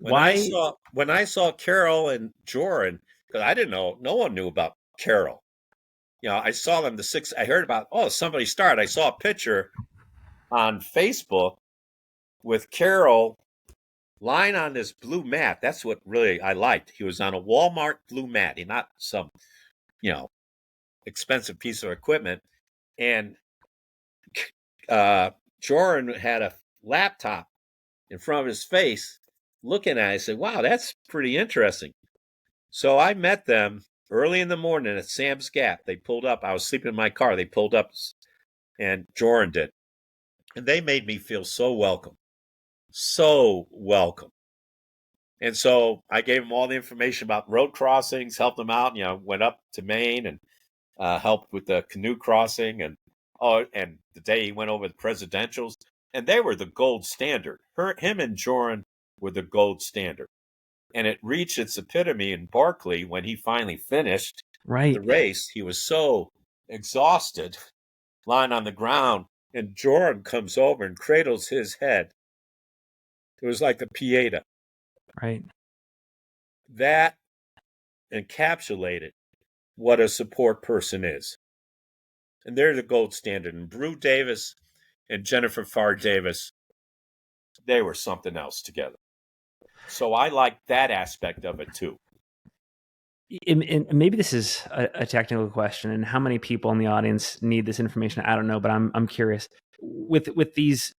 When I saw Karel and Joran, because I didn't know, no one knew about Karel. I saw them I heard about, somebody started. I saw a picture on Facebook with Karel lying on this blue mat. That's what really I liked. He was on a Walmart blue mat. He's not some, expensive piece of equipment. And Joran had a laptop in front of his face looking at it. I said, wow, that's pretty interesting. So I met them early in the morning at Sam's Gap. They pulled up. I was sleeping in my car. They pulled up, and Joran did. And they made me feel so welcome. So welcome. And so I gave them all the information about road crossings, helped them out, went up to Maine and helped with the canoe crossing. And the day he went over the presidentials, and they were the gold standard. Him and Joran were the gold standard. And it reached its epitome in Barkley when he finally finished the race. He was so exhausted, lying on the ground, and Joran comes over and cradles his head. It was like a pieta. Right. That encapsulated what a support person is. And they're the gold standard. And Brew Davis and Jennifer Pharr Davis, they were something else together. So I like that aspect of it too. And maybe this is a technical question, and how many people in the audience need this information, I don't know, but I'm curious. With these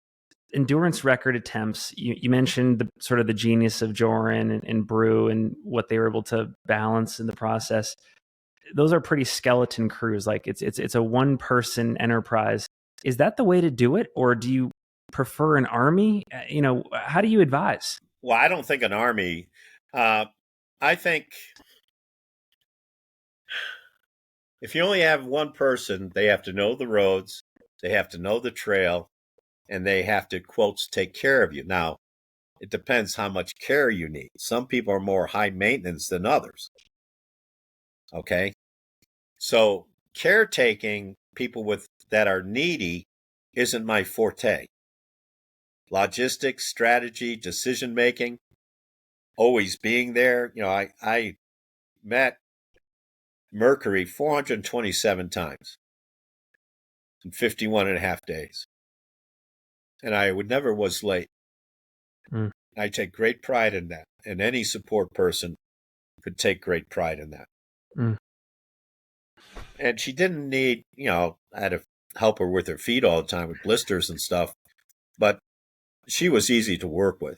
endurance record attempts, you mentioned the sort of the genius of Joran and Brew and what they were able to balance in the process. Those are pretty skeleton crews. Like it's a one person enterprise. Is that the way to do it, or do you prefer an army? How do you advise? Well, I don't think an army. I think if you only have one person, they have to know the roads, they have to know the trail, and they have to, quotes, take care of you. Now, it depends how much care you need. Some people are more high maintenance than others. Okay? So caretaking people that are needy isn't my forte. Logistics, strategy, decision-making, always being there. I met Mercury 427 times in 51 and a half days. And I never was late. I take great pride in that. And any support person could take great pride in that. And she didn't need, I had to help her with her feet all the time with blisters and stuff. But she was easy to work with.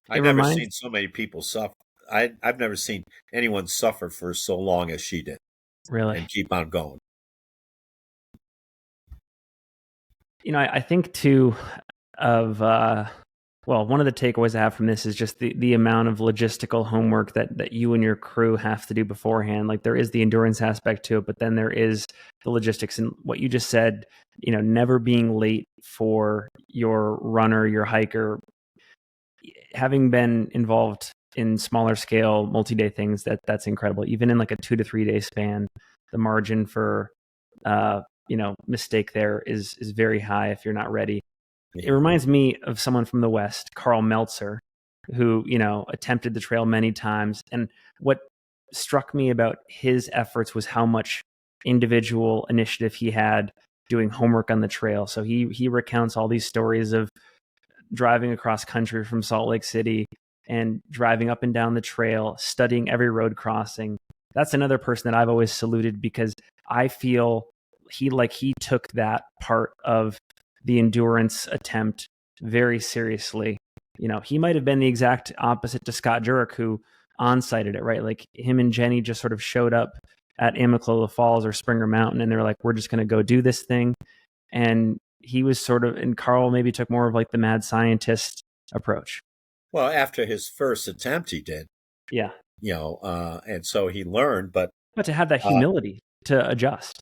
I've never seen so many people suffer. I've never seen anyone suffer for so long as she did. Really? And keep on going. I think too of, one of the takeaways I have from this is just the amount of logistical homework that you and your crew have to do beforehand. Like there is the endurance aspect to it, but then there is the logistics. And what you just said, never being late for your runner, your hiker, having been involved in smaller scale multi-day things, that's incredible. Even in like a 2 to 3 day span, the margin for mistake there is very high if you're not ready. It reminds me of someone from the West, Karl Meltzer, who attempted the trail many times, and what struck me about his efforts was how much individual initiative he had, doing homework on the trail. So he recounts all these stories of driving across country from Salt Lake City and driving up and down the trail, studying every road crossing. That's another person that I've always saluted, because I feel he took that part of the endurance attempt very seriously. He might have been the exact opposite to Scott Jurek, who on-sited it, right? Like him and Jenny just sort of showed up at Amicalola Falls or Springer Mountain, and they're like, we're just going to go do this thing. And he was and Karel maybe took more of like the mad scientist approach. Well, after his first attempt, he did. Yeah. And so he learned, but to have that humility to adjust.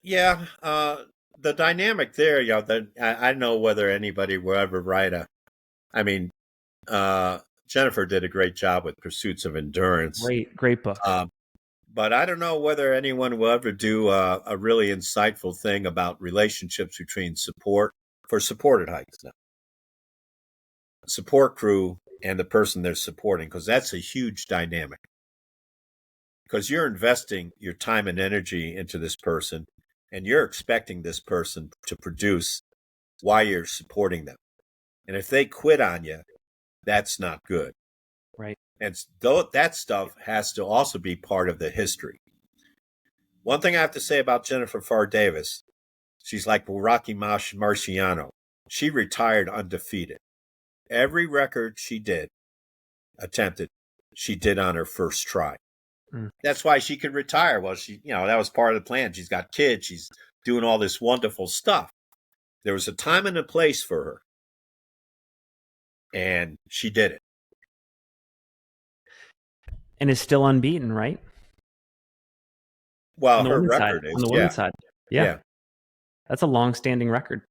Yeah. The dynamic there, I don't know whether anybody will ever write Jennifer did a great job with Pursuits of Endurance. Great book. But I don't know whether anyone will ever do a really insightful thing about relationships between supported hikes now. Support crew and the person they're supporting, because that's a huge dynamic. Because you're investing your time and energy into this person, and you're expecting this person to produce while you're supporting them. And if they quit on you, that's not good. Right. And that stuff has to also be part of the history. One thing I have to say about Jennifer Pharr Davis, she's like Rocky Marciano. She retired undefeated. Every record she attempted, she did on her first try. That's why she could retire. Well, that was part of the plan. She's got kids. She's doing all this wonderful stuff. There was a time and a place for her. And she did it. And is still unbeaten, right? Well, her record is. On the women's side. Yeah. That's a long-standing record.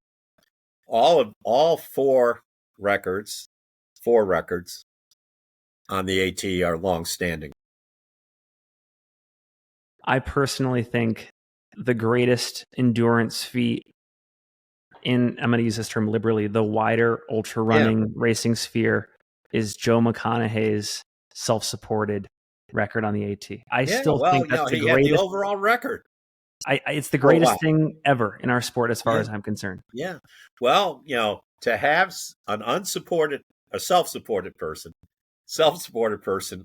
All four records on the AT are long-standing. I personally think the greatest endurance feat I'm going to use this term liberally, the wider ultra running racing sphere, is Joe McConaughey's self-supported record on the AT. I still think that's the greatest. Had the overall record. It's the greatest thing ever in our sport, as far as I'm concerned. Yeah. Well, to have a self-supported person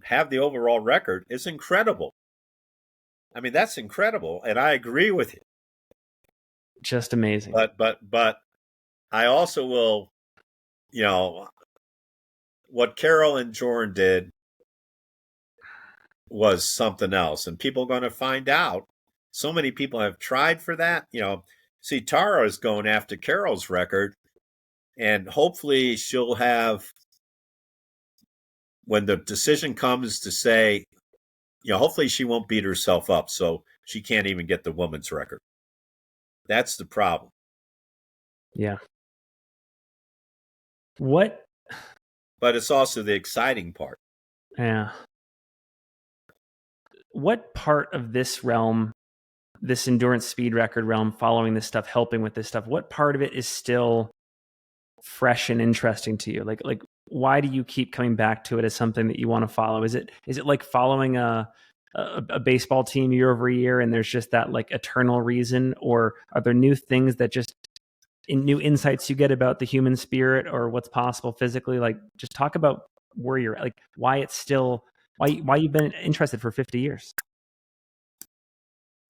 have the overall record is incredible. I mean, that's incredible, and I agree with you. Just amazing. But I also will, what Karel and Jordan did was something else, and people are going to find out. So many people have tried for that. See, Tara is going after Karel's record, and hopefully she'll have, when the decision comes to say, hopefully she won't beat herself up so she can't even get the woman's record. That's the problem. Yeah. But it's also the exciting part. Yeah. What part of this realm, this endurance speed record realm, following this stuff, helping with this stuff, what part of it is still fresh and interesting to you? Like why do you keep coming back to it as something that you want to follow? Is it like following a baseball team year over year, and there's just that like eternal reason? Or are there new things that new insights you get about the human spirit or what's possible physically? Like, just talk about where you're at, like why you've been interested for 50 years.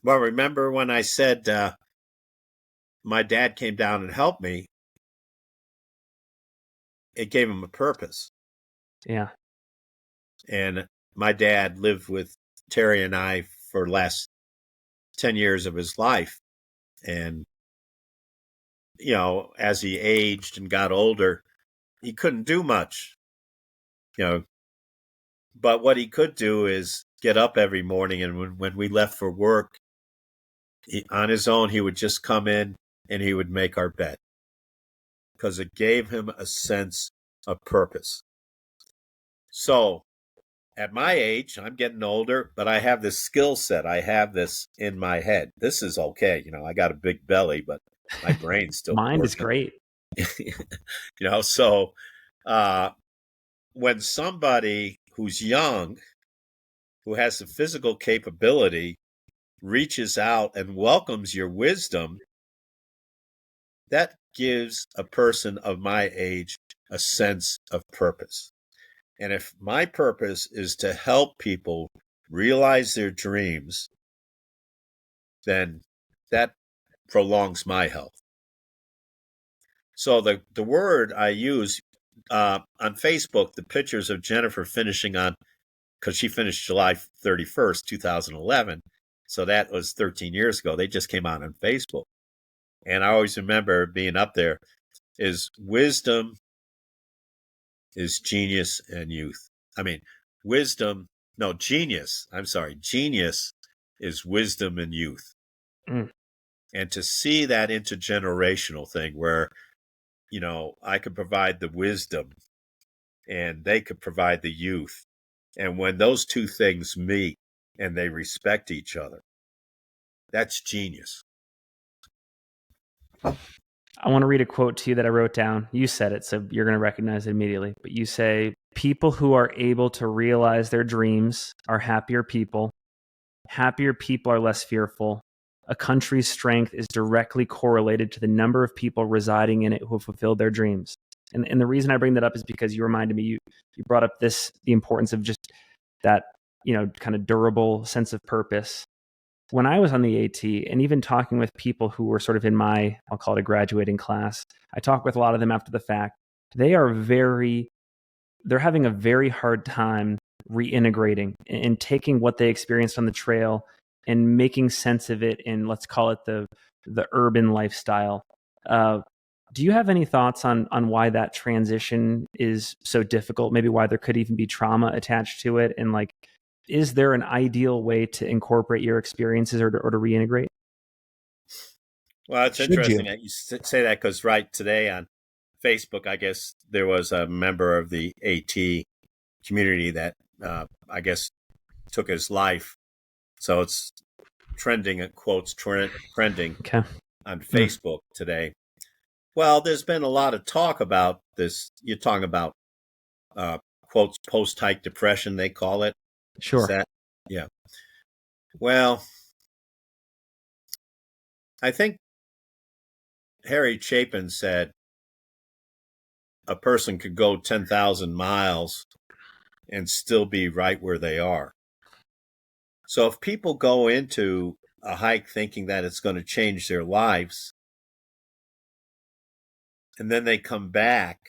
Well, remember when I said my dad came down and helped me? It gave him a purpose. Yeah. And my dad lived with Terry and I for the last 10 years of his life. And, as he aged and got older, he couldn't do much, but what he could do is get up every morning. And when we left for work, on his own, he would just come in and he would make our bed, because it gave him a sense of purpose. So at my age, I'm getting older, but I have this skill set. I have this in my head. This is okay. I got a big belly, but my brain's still Mind is great. So when somebody who's young, who has the physical capability reaches out and welcomes your wisdom, that gives a person of my age a sense of purpose. And if my purpose is to help people realize their dreams, then that prolongs my health. So the word I use on Facebook, the pictures of Jennifer finishing on, because she finished July 31st, 2011. So that was 13 years ago. They just came out on Facebook. And I always remember being up there is wisdom is genius and youth. I mean, genius. I'm sorry. Genius is wisdom and youth. Mm. And to see that intergenerational thing where, I could provide the wisdom and they could provide the youth. And when those two things meet and they respect each other, that's genius. I want to read a quote to you that I wrote down. You said it, so you're going to recognize it immediately. But you say, people who are able to realize their dreams are happier people. Happier people are less fearful. A country's strength is directly correlated to the number of people residing in it who have fulfilled their dreams. And the reason I bring that up is because you reminded me, you brought up the importance of just that, kind of durable sense of purpose. When I was on the AT, and even talking with people who were sort of in my, I'll call it a graduating class, I talked with a lot of them after the fact. They're having a very hard time reintegrating and taking what they experienced on the trail and making sense of it in, let's call it the urban lifestyle. Do you have any thoughts on why that transition is so difficult? Maybe why there could even be trauma attached to it? And is there an ideal way to incorporate your experiences or to reintegrate? Well, it's interesting that you say that because right today on Facebook, I guess there was a member of the AT community that I guess took his life. So it's trending, quotes, trending on Facebook today. Well, there's been a lot of talk about this. You're talking about, quotes, post-hike depression, they call it. Sure. Yeah. Well, I think Harry Chapin said a person could go 10,000 miles and still be right where they are. So if people go into a hike thinking that it's going to change their lives, and then they come back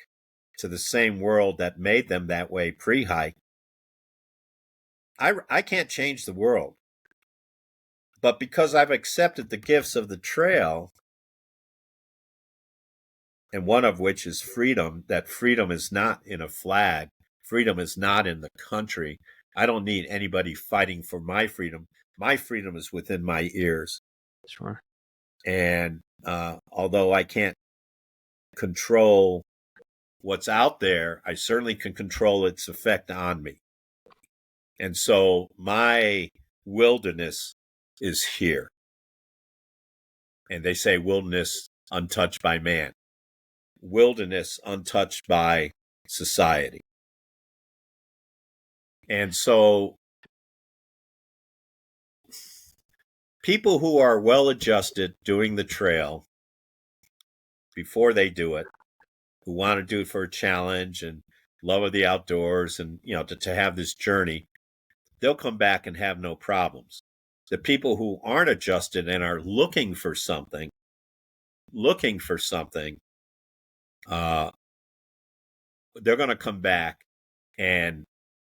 to the same world that made them that way pre-hike, I can't change the world. But because I've accepted the gifts of the trail, and one of which is freedom, that freedom is not in a flag, freedom is not in the country. I don't need anybody fighting for my freedom. My freedom is within my ears. Sure. And although I can't control what's out there, I certainly can control its effect on me. And so my wilderness is here. And they say wilderness untouched by man, wilderness untouched by society. And so people who are well adjusted doing the trail before they do it, who want to do it for a challenge and love of the outdoors and, to have this journey, they'll come back and have no problems. The people who aren't adjusted and are looking for something, they're going to come back, and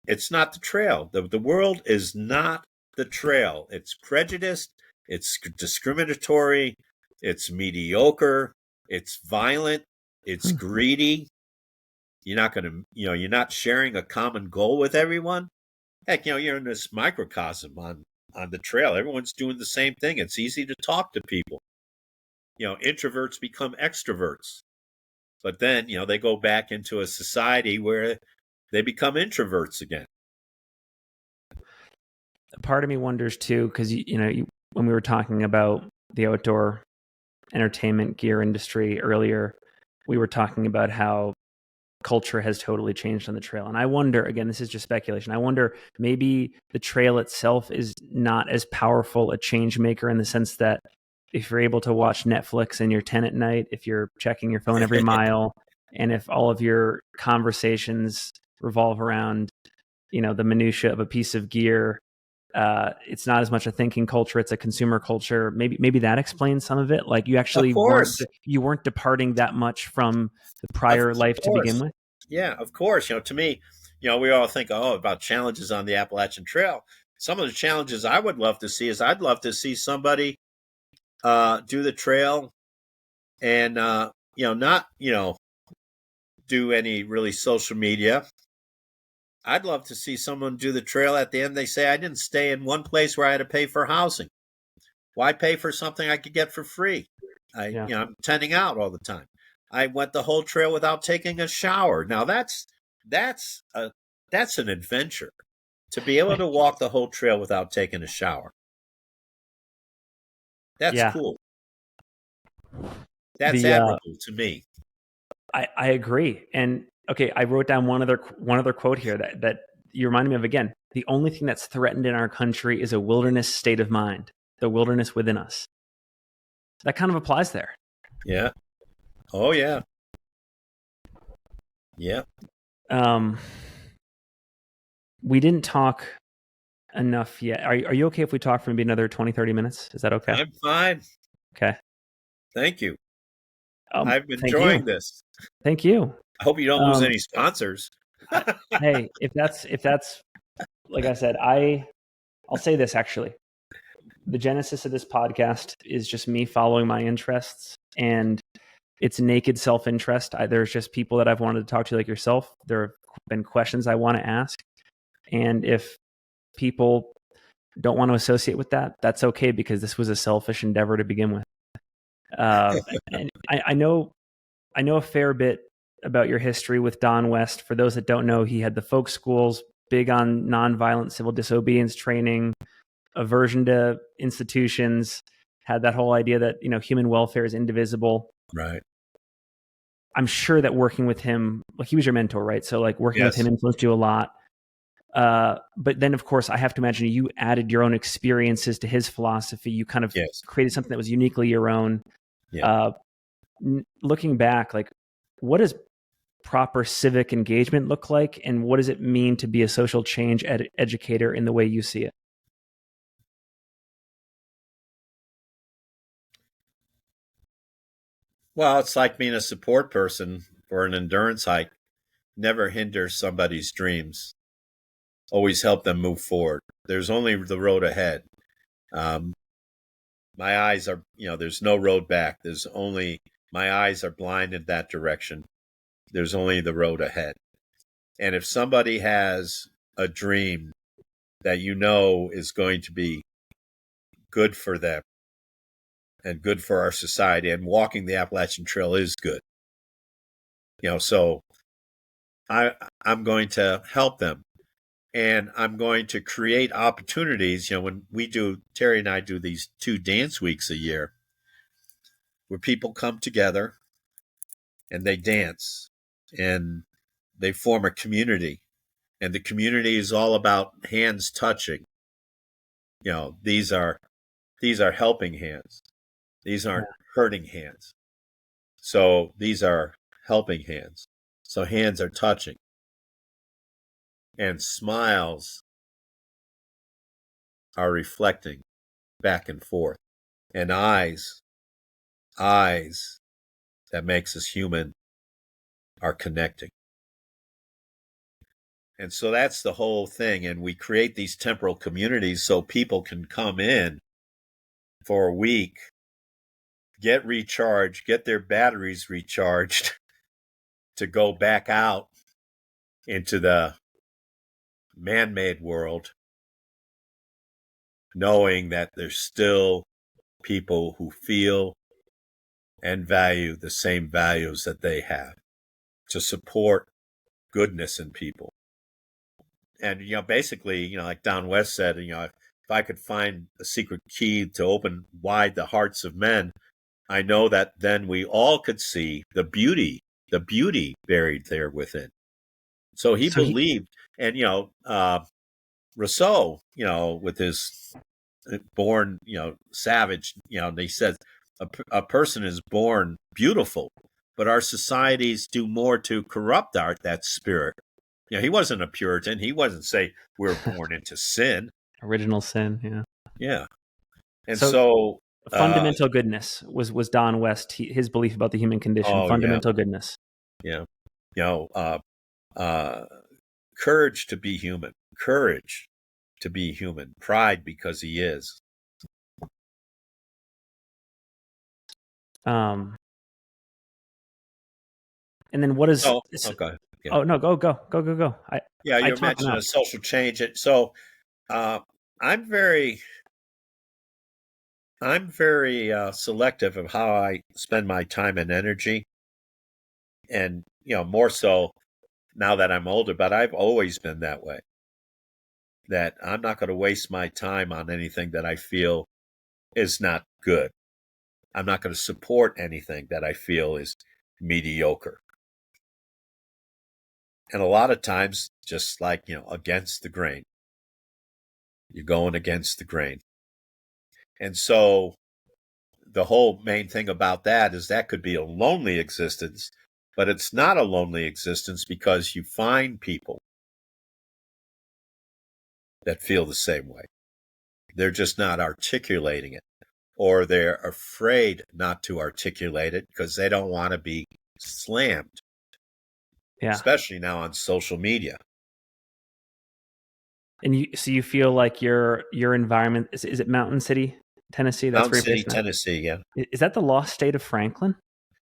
it's not the trail. The world is not the trail. It's prejudiced. It's discriminatory. It's mediocre. It's violent. It's greedy. You're not going to, you're not sharing a common goal with everyone. Heck, you're in this microcosm on the trail. Everyone's doing the same thing. It's easy to talk to people. Introverts become extroverts. But then, they go back into a society where they become introverts again. Part of me wonders too, because when we were talking about the outdoor entertainment gear industry earlier, we were talking about how culture has totally changed on the trail. And I wonder, again, this is just speculation, I wonder maybe the trail itself is not as powerful a change maker in the sense that if you're able to watch Netflix in your tent at night, if you're checking your phone every mile, and if all of your conversations revolve around, the minutia of a piece of gear, it's not as much a thinking culture; it's a consumer culture. Maybe that explains some of it. Like you actually weren't departing that much from the prior life to begin with. Yeah, of course. To me, we all think, about challenges on the Appalachian Trail. Some of the challenges I would love to see is I'd love to see somebody do the trail and not do any really social media. I'd love to see someone do the trail at the end. They say, I didn't stay in one place where I had to pay for housing. Why pay for something I could get for free? I'm tenting out all the time. I went the whole trail without taking a shower. Now that's an adventure, to be able to walk the whole trail without taking a shower. That's cool. That's admirable to me. I agree. And okay, I wrote down one other quote here that you reminded me of again. The only thing that's threatened in our country is a wilderness state of mind, the wilderness within us. That kind of applies there. Yeah. Oh, yeah. Yeah. We didn't talk enough yet. Are you okay if we talk for maybe another 20, 30 minutes? Is that okay? I'm fine. Okay. Thank you. I'm enjoying this. Thank you. I hope you don't lose any sponsors. Hey, if that's like I said, I'll say this actually. The genesis of this podcast is just me following my interests, and it's naked self-interest. There's just people that I've wanted to talk to like yourself. There have been questions I want to ask. And if people don't want to associate with that, that's okay, because this was a selfish endeavor to begin with. And I know a fair bit about your history with Don West. For those that don't know, he had the folk schools, big on nonviolent civil disobedience training, aversion to institutions, had that whole idea that, human welfare is indivisible. Right. I'm sure that working with him, like he was your mentor, right? So like working with him influenced you a lot. But then of course I have to imagine you added your own experiences to his philosophy. You kind of created something that was uniquely your own. Yeah. Looking back, like what does proper civic engagement look like? And what does it mean to be a social change educator in the way you see it? Well, it's like being a support person for an endurance hike. Never hinder somebody's dreams. Always help them move forward. There's only the road ahead. My eyes are, there's no road back. My eyes are blind in that direction. There's only the road ahead. And if somebody has a dream that is going to be good for them and good for our society, and walking the Appalachian Trail is good, so I'm going to help them. And I'm going to create opportunities. When Terry and I do these 2 dance weeks a year, where people come together and they dance and they form a community. And the community is all about hands touching. These are helping hands. These aren't hurting hands. So these are helping hands. So hands are touching. And smiles are reflecting back and forth. And eyes that makes us human are connecting. And so that's the whole thing. And we create these temporal communities so people can come in for a week, get recharged, get their batteries recharged to go back out into the man-made world, knowing that there's still people who feel and value the same values that they have, to support goodness in people. And, basically, like Don West said, if I could find a secret key to open wide the hearts of men, I know that then we all could see the beauty the beauty buried there within. So he believed, and Rousseau, with his born, savage, they said a person is born beautiful, but our societies do more to corrupt that spirit. He wasn't a Puritan. He wasn't say we're born into sin. Original sin, yeah. Yeah. And so fundamental goodness was Don West, his belief about the human condition, fundamental goodness. Yeah. Courage to be human. Courage to be human. Pride because he is. And then what is? Okay. Yeah. Oh no, go. You mentioned a social change. So I'm very selective of how I spend my time and energy, and more so now that I'm older. But I've always been that way. That I'm not going to waste my time on anything that I feel is not good. I'm not going to support anything that I feel is mediocre. And a lot of times, just like, against the grain. You're going against the grain. And so the whole main thing about that is that could be a lonely existence, but it's not a lonely existence because you find people that feel the same way. They're just not articulating it, or they're afraid not to articulate it because they don't want to be slammed. Yeah. Especially now on social media. And you feel like your environment is it Mountain City, Tennessee? That's Mountain City, Tennessee. Yeah. Is that the lost state of Franklin?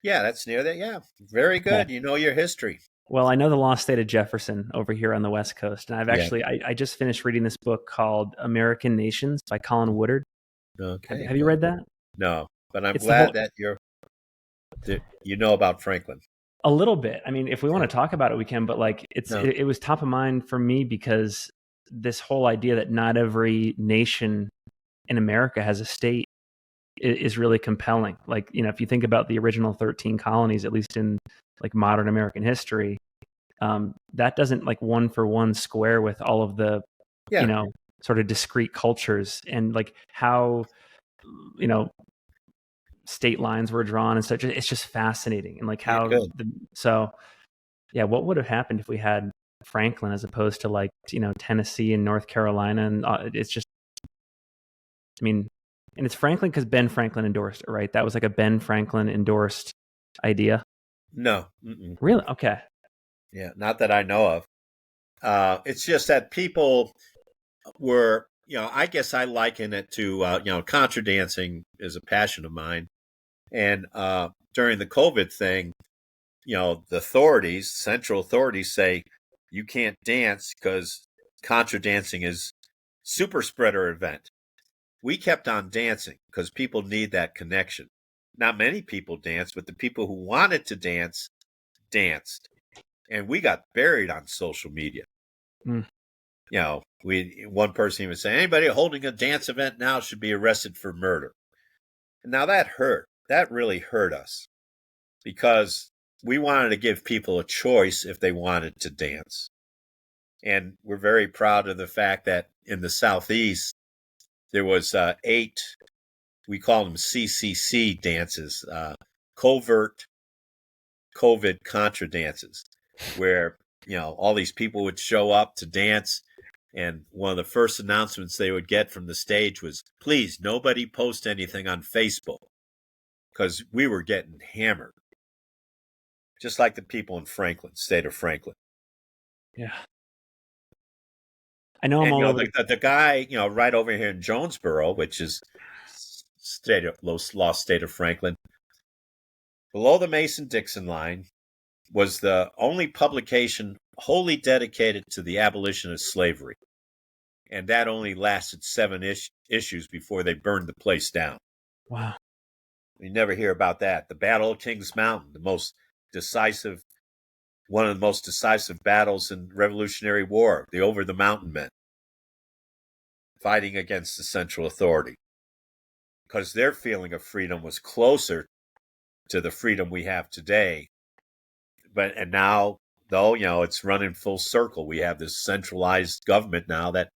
Yeah, that's near that. Yeah, very good. Yeah. You know your history. Well, I know the lost state of Jefferson over here on the West Coast, and I've actually I just finished reading this book called American Nations by Colin Woodard. Okay. Have you read that? No, but I'm glad that you know about Franklin. A little bit. I mean, if we want to talk about it, we can. But like, it was top of mind for me because this whole idea that not every nation in America has a state is really compelling. Like, if you think about the original 13 colonies, at least in like modern American history, that doesn't like one for one square with all of the, sort of discrete cultures and like how, state lines were drawn and such. It's just fascinating. And like how, what would have happened if we had Franklin as opposed to like, Tennessee and North Carolina? And it's just, and it's Franklin because Ben Franklin endorsed it, right? That was like a Ben Franklin endorsed idea. No. Really? Okay. Yeah. Not that I know of. It's just that people were, I guess I liken it to, contra dancing is a passion of mine. And during the COVID thing, the central authorities say you can't dance because contra dancing is super spreader event. We kept on dancing because people need that connection. Not many people danced, but the people who wanted to dance danced. And we got buried on social media. One person even said, anybody holding a dance event now should be arrested for murder. And now that hurt. That really hurt us because we wanted to give people a choice if they wanted to dance. And we're very proud of the fact that in the Southeast, there was 8, we call them CCC dances, covert COVID contra dances, where, all these people would show up to dance. And one of the first announcements they would get from the stage was, please, nobody post anything on Facebook. Because we were getting hammered. Just like the people in Franklin, state of Franklin. Yeah. I know I'm all over the guy, right over here in Jonesboro, which is lost state of Franklin, below the Mason-Dixon line was the only publication wholly dedicated to the abolition of slavery. And that only lasted 7 issues before they burned the place down. Wow. You never hear about that. The Battle of Kings Mountain, one of the most decisive battles in the Revolutionary War, the Over the Mountain Men, fighting against the central authority. Because their feeling of freedom was closer to the freedom we have today and now, though, it's running full circle. We have this centralized government now that,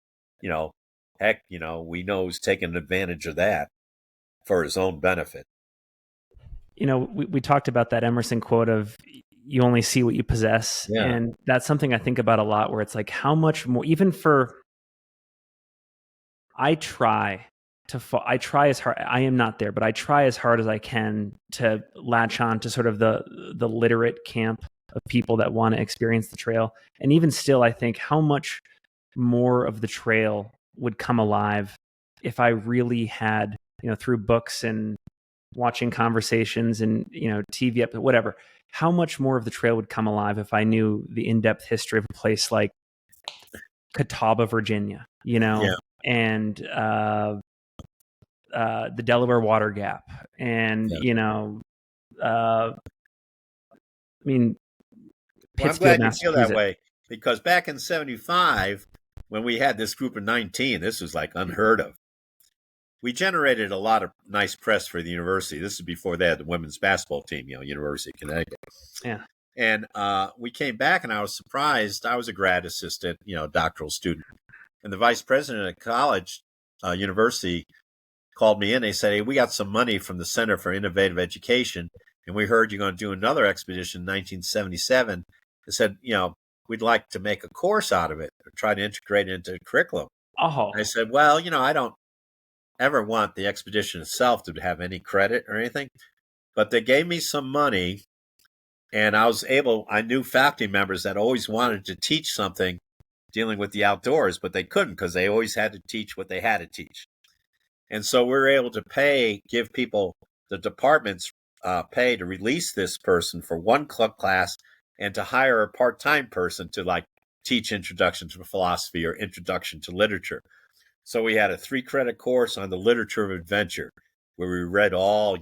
you know, heck, we know who's taking advantage of that for his own benefit. We talked about that Emerson quote of you only see what you possess. Yeah. And that's something I think about a lot, where it's like, how much more, I try as hard. I am not there, but I try as hard as I can to latch on to sort of the literate camp of people that want to experience the trail. And even still, I think how much more of the trail would come alive if I really had, through books and watching conversations and, TV episodes, whatever, how much more of the trail would come alive if I knew the in-depth history of a place like Catawba, Virginia, Yeah. and the Delaware Water Gap, and I mean, Well, I'm Pittsfield, glad you feel that Massachusetts. way, because back in '75, when we had this group of 19, this was like unheard of. We generated a lot of nice press for the university. This is before they had the women's basketball team, University of Connecticut. Yeah. And we came back, and I was surprised. I was a grad assistant, doctoral student. And the vice president of college, university, called me in. They said, hey, we got some money from the Center for Innovative Education, and we heard you're going to do another expedition in 1977. They said, we'd like to make a course out of it, or try to integrate it into the curriculum. Oh. I said, well, I don't ever want the expedition itself to have any credit or anything, but they gave me some money, and I knew faculty members that always wanted to teach something dealing with the outdoors, but they couldn't because they always had to teach what they had to teach. And so we were able to give people, the departments pay to release this person for one club class, and to hire a part-time person to teach introduction to philosophy or introduction to literature. So we had a 3-credit course on the literature of adventure, where we read all,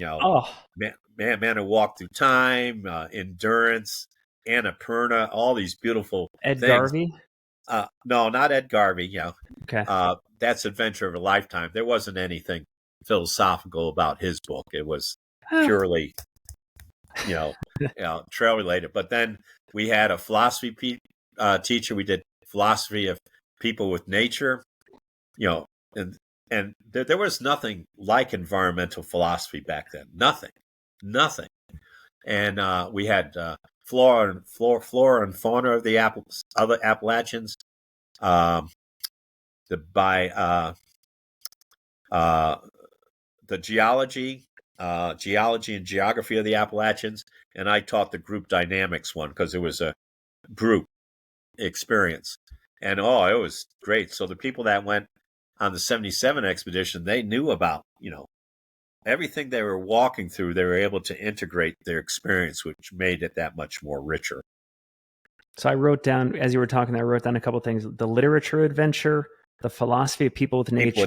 Man Who Walked Through Time, Endurance, Annapurna, all these beautiful Ed things. Garvey? No, not Ed Garvey. Okay. That's Adventure of a Lifetime. There wasn't anything philosophical about his book. It was purely, trail related. But then we had a philosophy teacher. We did philosophy of people with nature, and there was nothing like environmental philosophy back then. Nothing. And we had flora and fauna of the other Appalachians. The geology and geography of the Appalachians, and I taught the group dynamics one because it was a group experience, and it was great. So the people that went on the '77 expedition, they knew about everything they were walking through. They were able to integrate their experience, which made it that much more richer. So I wrote down, as you were talking, I wrote down a couple of things: the literature adventure, the philosophy of people with nature,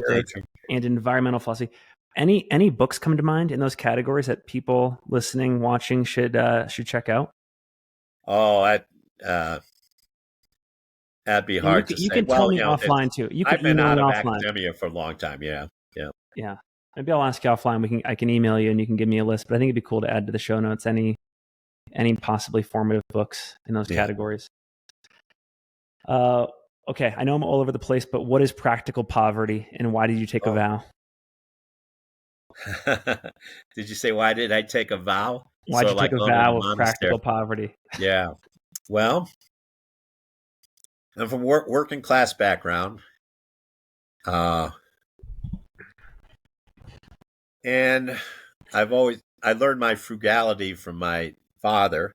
and environmental philosophy. Any books come to mind in those categories that people listening, watching should check out? Oh, that'd be hard to say. You can tell me offline too. You can I've been out of offline. academia for a long time. Yeah. Maybe I'll ask you offline. I can email you and you can give me a list. But I think it'd be cool to add to the show notes any possibly formative books in those categories. Okay, I know I'm all over the place, but what is practical poverty, and why did you take a vow? Did you say, why did I take a vow? Why did you take a vow of practical poverty? Yeah. Well, I'm from working class background. And I learned my frugality from my father.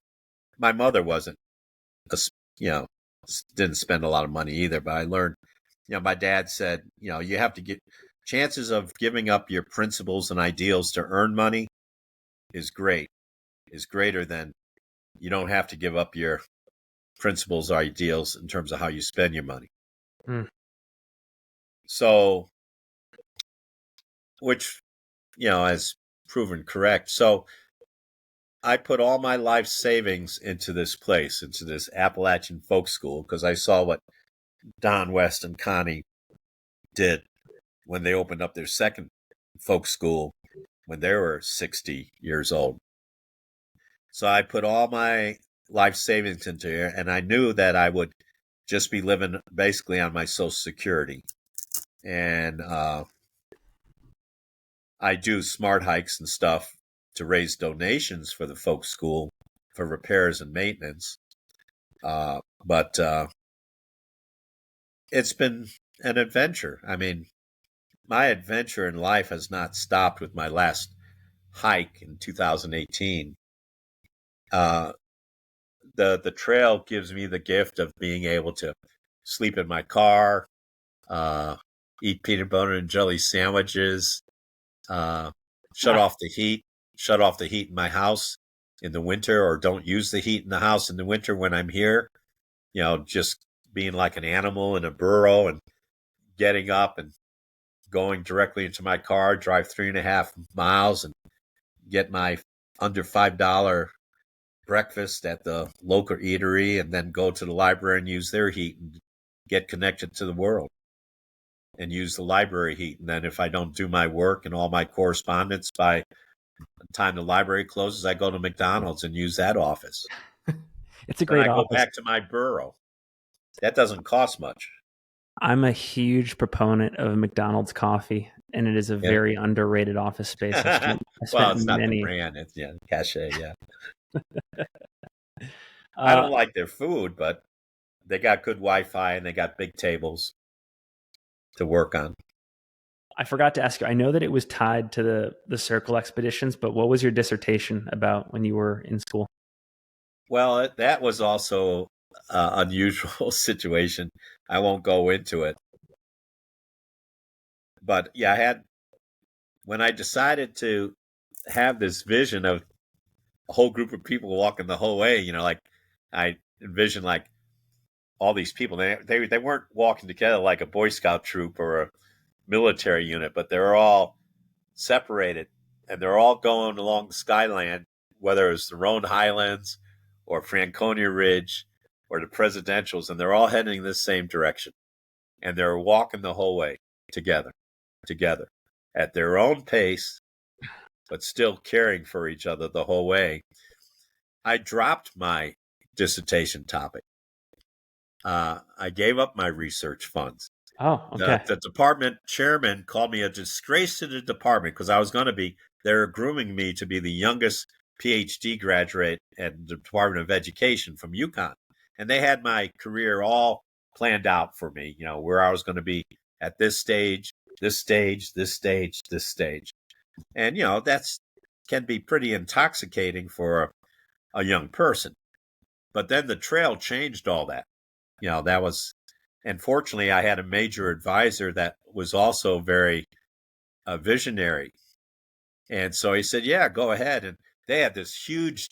My mother wasn't, didn't spend a lot of money either, but I learned, my dad said, you have to get chances of giving up your principles and ideals to earn money is greater than you don't have to give up your principles or ideals in terms of how you spend your money. So, which, has proven correct. So I put all my life savings into this place, into this Appalachian folk school, because I saw what Don West and Connie did when they opened up their second folk school when they were 60 years old. So I put all my life savings into here, and I knew that I would just be living basically on my Social Security. And I do smart hikes and stuff to raise donations for the folk school for repairs and maintenance. But it's been an adventure. I mean, my adventure in life has not stopped with my last hike in 2018. The trail gives me the gift of being able to sleep in my car, eat peanut butter and jelly sandwiches, shut off the heat in my house in the winter, or don't use the heat in the house in the winter when I'm here. Just being like an animal in a burrow and getting up and going directly into my car, drive 3.5 miles and get my under $5 breakfast at the local eatery, and then go to the library and use their heat and get connected to the world and use the library heat. And then if I don't do my work and all my correspondence by the time the library closes, I go to McDonald's and use that office. It's a great then I office. go back to my burrow. That doesn't cost much. I'm a huge proponent of McDonald's coffee, and it is a very underrated office space. Well, it's not the brand. It's cachet, yeah. I don't like their food, but they got good Wi-Fi and they got big tables to work on. I forgot to ask you, I know that it was tied to the Circle expeditions, but what was your dissertation about when you were in school? Well, that was also an unusual situation. I won't go into it. But yeah, when I decided to have this vision of a whole group of people walking the whole way, like I envisioned like all these people. They weren't walking together like a Boy Scout troop or a military unit, but they're all separated and they're all going along the Skyline, whether it's the Roan Highlands or Franconia Ridge or the Presidentials, and they're all heading in the same direction. And they're walking the whole way together at their own pace, but still caring for each other the whole way. I dropped my dissertation topic. I gave up my research funds. Oh, okay. The department chairman called me a disgrace to the department because I was going to be, they're grooming me to be the youngest PhD graduate at the Department of Education from UConn. And they had my career all planned out for me, where I was going to be at this stage, this stage, this stage, this stage. And, that's can be pretty intoxicating for a young person. But then the trail changed all that. That was, and fortunately, I had a major advisor that was also very visionary. And so he said, yeah, go ahead. And they had this huge,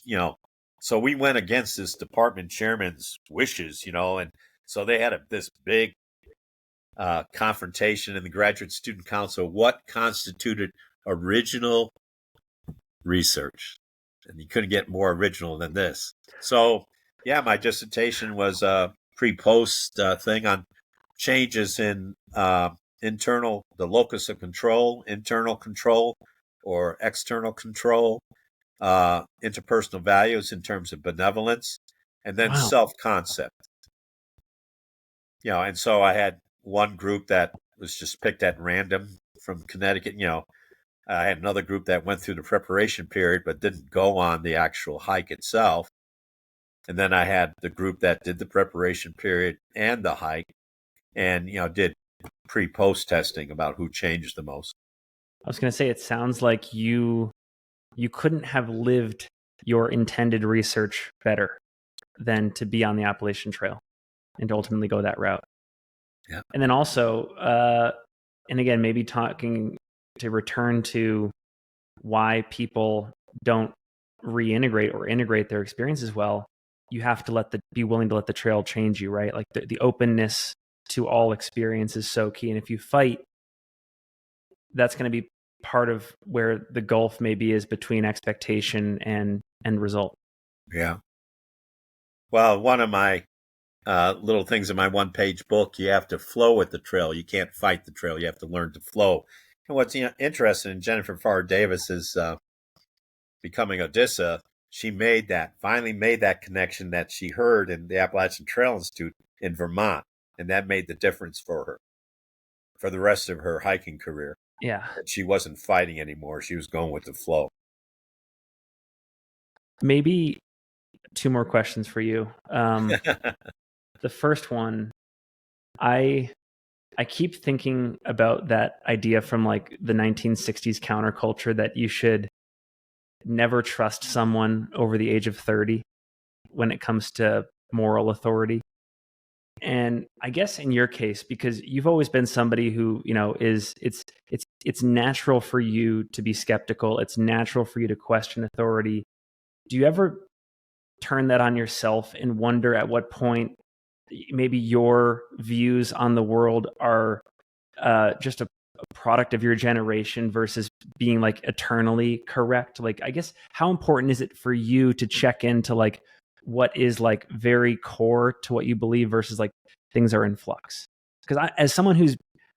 so we went against this department chairman's wishes, and so they had this big confrontation in the Graduate Student Council, what constituted original research. And you couldn't get more original than this. So, yeah, my dissertation was a pre-post thing on changes in the locus of control, internal control or external control, interpersonal values in terms of benevolence, and then self-concept. And so I had one group that was just picked at random from Connecticut. I had another group that went through the preparation period but didn't go on the actual hike itself. And then I had the group that did the preparation period and the hike and, did pre-post testing about who changed the most. I was going to say, it sounds like you couldn't have lived your intended research better than to be on the Appalachian Trail and to ultimately go that route. Yeah. And then also, and again, maybe talking to return to why people don't reintegrate or integrate their experiences well, you have to be willing to let the trail change you, right? Like the openness to all experience is so key. And if you fight, that's going to be part of where the gulf maybe is between expectation and end result. Yeah. Well, one of my little things in my one-page book, you have to flow with the trail. You can't fight the trail. You have to learn to flow. And what's interesting in Jennifer Pharr Davis's Becoming Odessa, she finally made that connection that she heard in the Appalachian Trail Institute in Vermont. And that made the difference for her for the rest of her hiking career. Yeah. She wasn't fighting anymore. She was going with the flow. Maybe 2 more questions for you. The first one, I keep thinking about that idea from like the 1960s counterculture that you should never trust someone over the age of 30 when it comes to moral authority. And I guess in your case, because you've always been somebody who, it's natural for you to be skeptical. It's natural for you to question authority. Do you ever turn that on yourself and wonder at what point maybe your views on the world are just a product of your generation versus being like eternally correct? Like, I guess, how important is it for you to check into like what is like very core to what you believe versus like things are in flux? Because as someone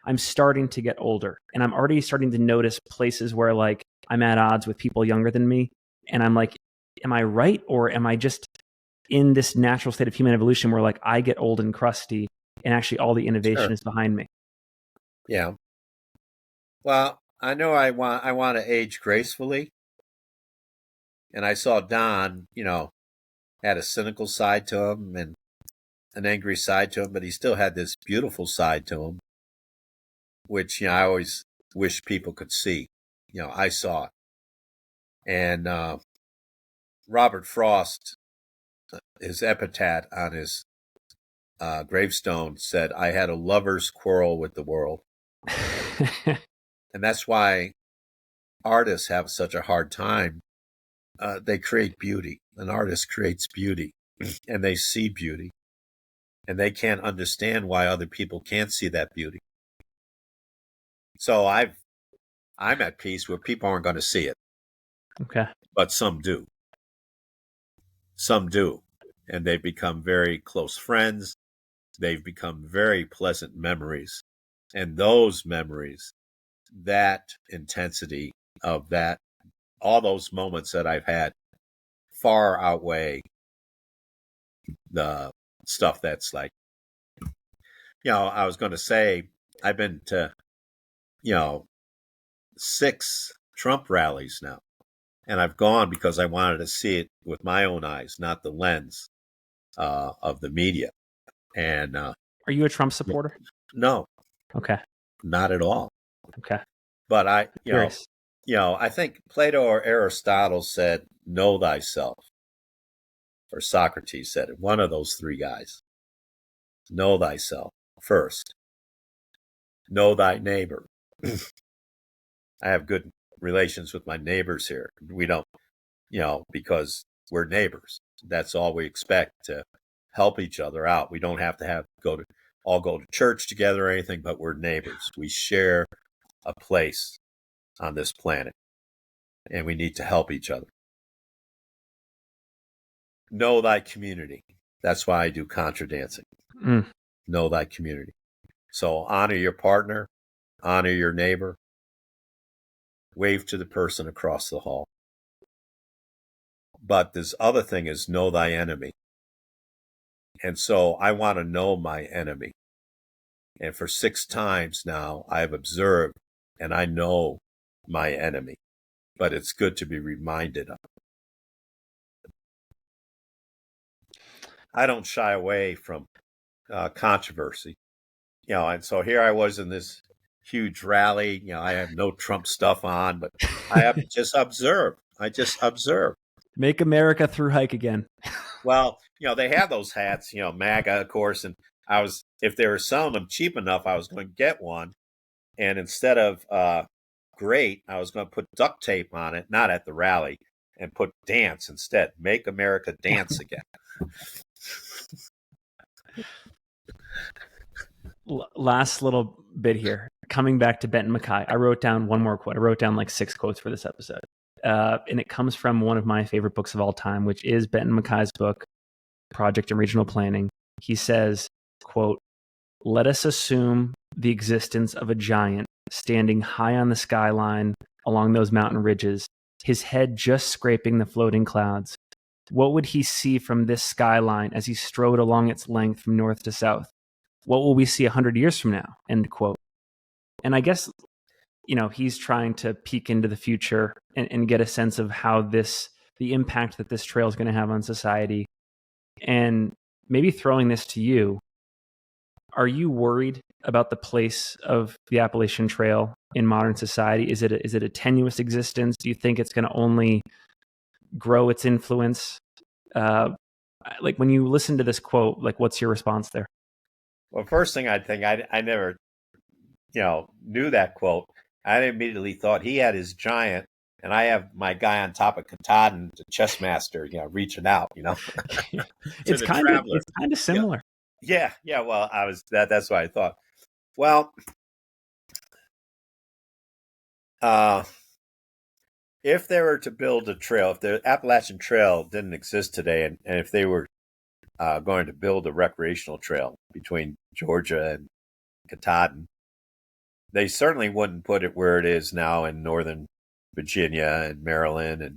I'm starting to get older, and I'm already starting to notice places where like I'm at odds with people younger than me, and I'm like, am I right, or am I just in this natural state of human evolution where like I get old and crusty and actually all the innovation is behind me? Yeah. Well, I know I want to age gracefully. And I saw Don, had a cynical side to him and an angry side to him, but he still had this beautiful side to him, which, I always wish people could see. I saw it. And Robert Frost, his epitaph on his gravestone said, "I had a lover's quarrel with the world." And that's why artists have such a hard time. They create beauty. An artist creates beauty, and they see beauty, and they can't understand why other people can't see that beauty. So I'm at peace where people aren't going to see it. Okay. But some do. Some do. And they've become very close friends. They've become very pleasant memories. And those memories, that intensity of that, all those moments that I've had far outweigh the stuff that's like, I was going to say, I've been to, 6 Trump rallies now. And I've gone because I wanted to see it with my own eyes, not the lens of the media. And are you a Trump supporter? No. Okay. Not at all. Okay. But I think Plato or Aristotle said, "Know thyself," or Socrates said it. One of those 3 guys. Know thyself first. Know thy neighbor. I have good relations with my neighbors here. We don't, because we're neighbors. That's all we expect, to help each other out. We don't have to all go to church together or anything, but we're neighbors. We share a place on this planet, and we need to help each other. Know thy community. That's why I do contra dancing. Know thy community. So honor your partner, honor your neighbor, wave to the person across the hall. But this other thing is know thy enemy. And so I want to know my enemy. And for 6 times now, I've observed and I know my enemy. But it's good to be reminded of it. I don't shy away from controversy. And so here I was in this huge rally. I have no Trump stuff on, but I have just observed. I just observed. Make America thru-hike again. Well, they have those hats, MAGA, of course. And if they were selling them cheap enough, I was going to get one. And instead of great, I was going to put duct tape on it, not at the rally, and put dance instead. Make America dance again. Last little bit here. Coming back to Benton MacKaye, I wrote down one more quote. I wrote down like 6 quotes for this episode. And it comes from one of my favorite books of all time, which is Benton MacKaye's book, Project and Regional Planning. He says, quote, "Let us assume the existence of a giant standing high on the skyline along those mountain ridges, his head just scraping the floating clouds. what would he see from this skyline as he strode along its length from north to south? What will we see 100 years from now? End quote. And I guess, he's trying to peek into the future and get a sense of how the impact that this trail is going to have on society. And maybe throwing this to you, are you worried about the place of the Appalachian Trail in modern society? Is it a tenuous existence? Do you think it's going to only grow its influence? Like when you listen to this quote, like what's your response there? Well, first thing I'd think, I never, knew that quote. I immediately thought he had his giant, and I have my guy on top of Katahdin, the chess master, reaching out, It's kind of similar. Yeah. Well, that's what I thought. Well, if they were to build a trail, if the Appalachian Trail didn't exist today, and if they were going to build a recreational trail between Georgia and Katahdin, they certainly wouldn't put it where it is now in northern Virginia and Maryland and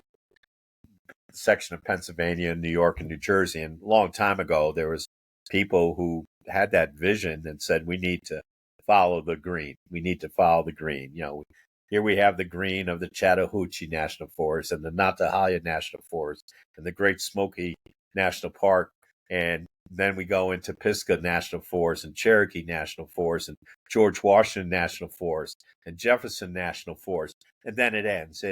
a section of Pennsylvania and New York and New Jersey. And a long time ago, there was people who had that vision and said, we need to follow the green. We need to follow the green. Here we have the green of the Chattahoochee National Forest and the Nantahala National Forest and the Great Smoky National Park. And then we go into Pisgah National Forest and Cherokee National Forest and George Washington National Forest and Jefferson National Forest. And then it ends.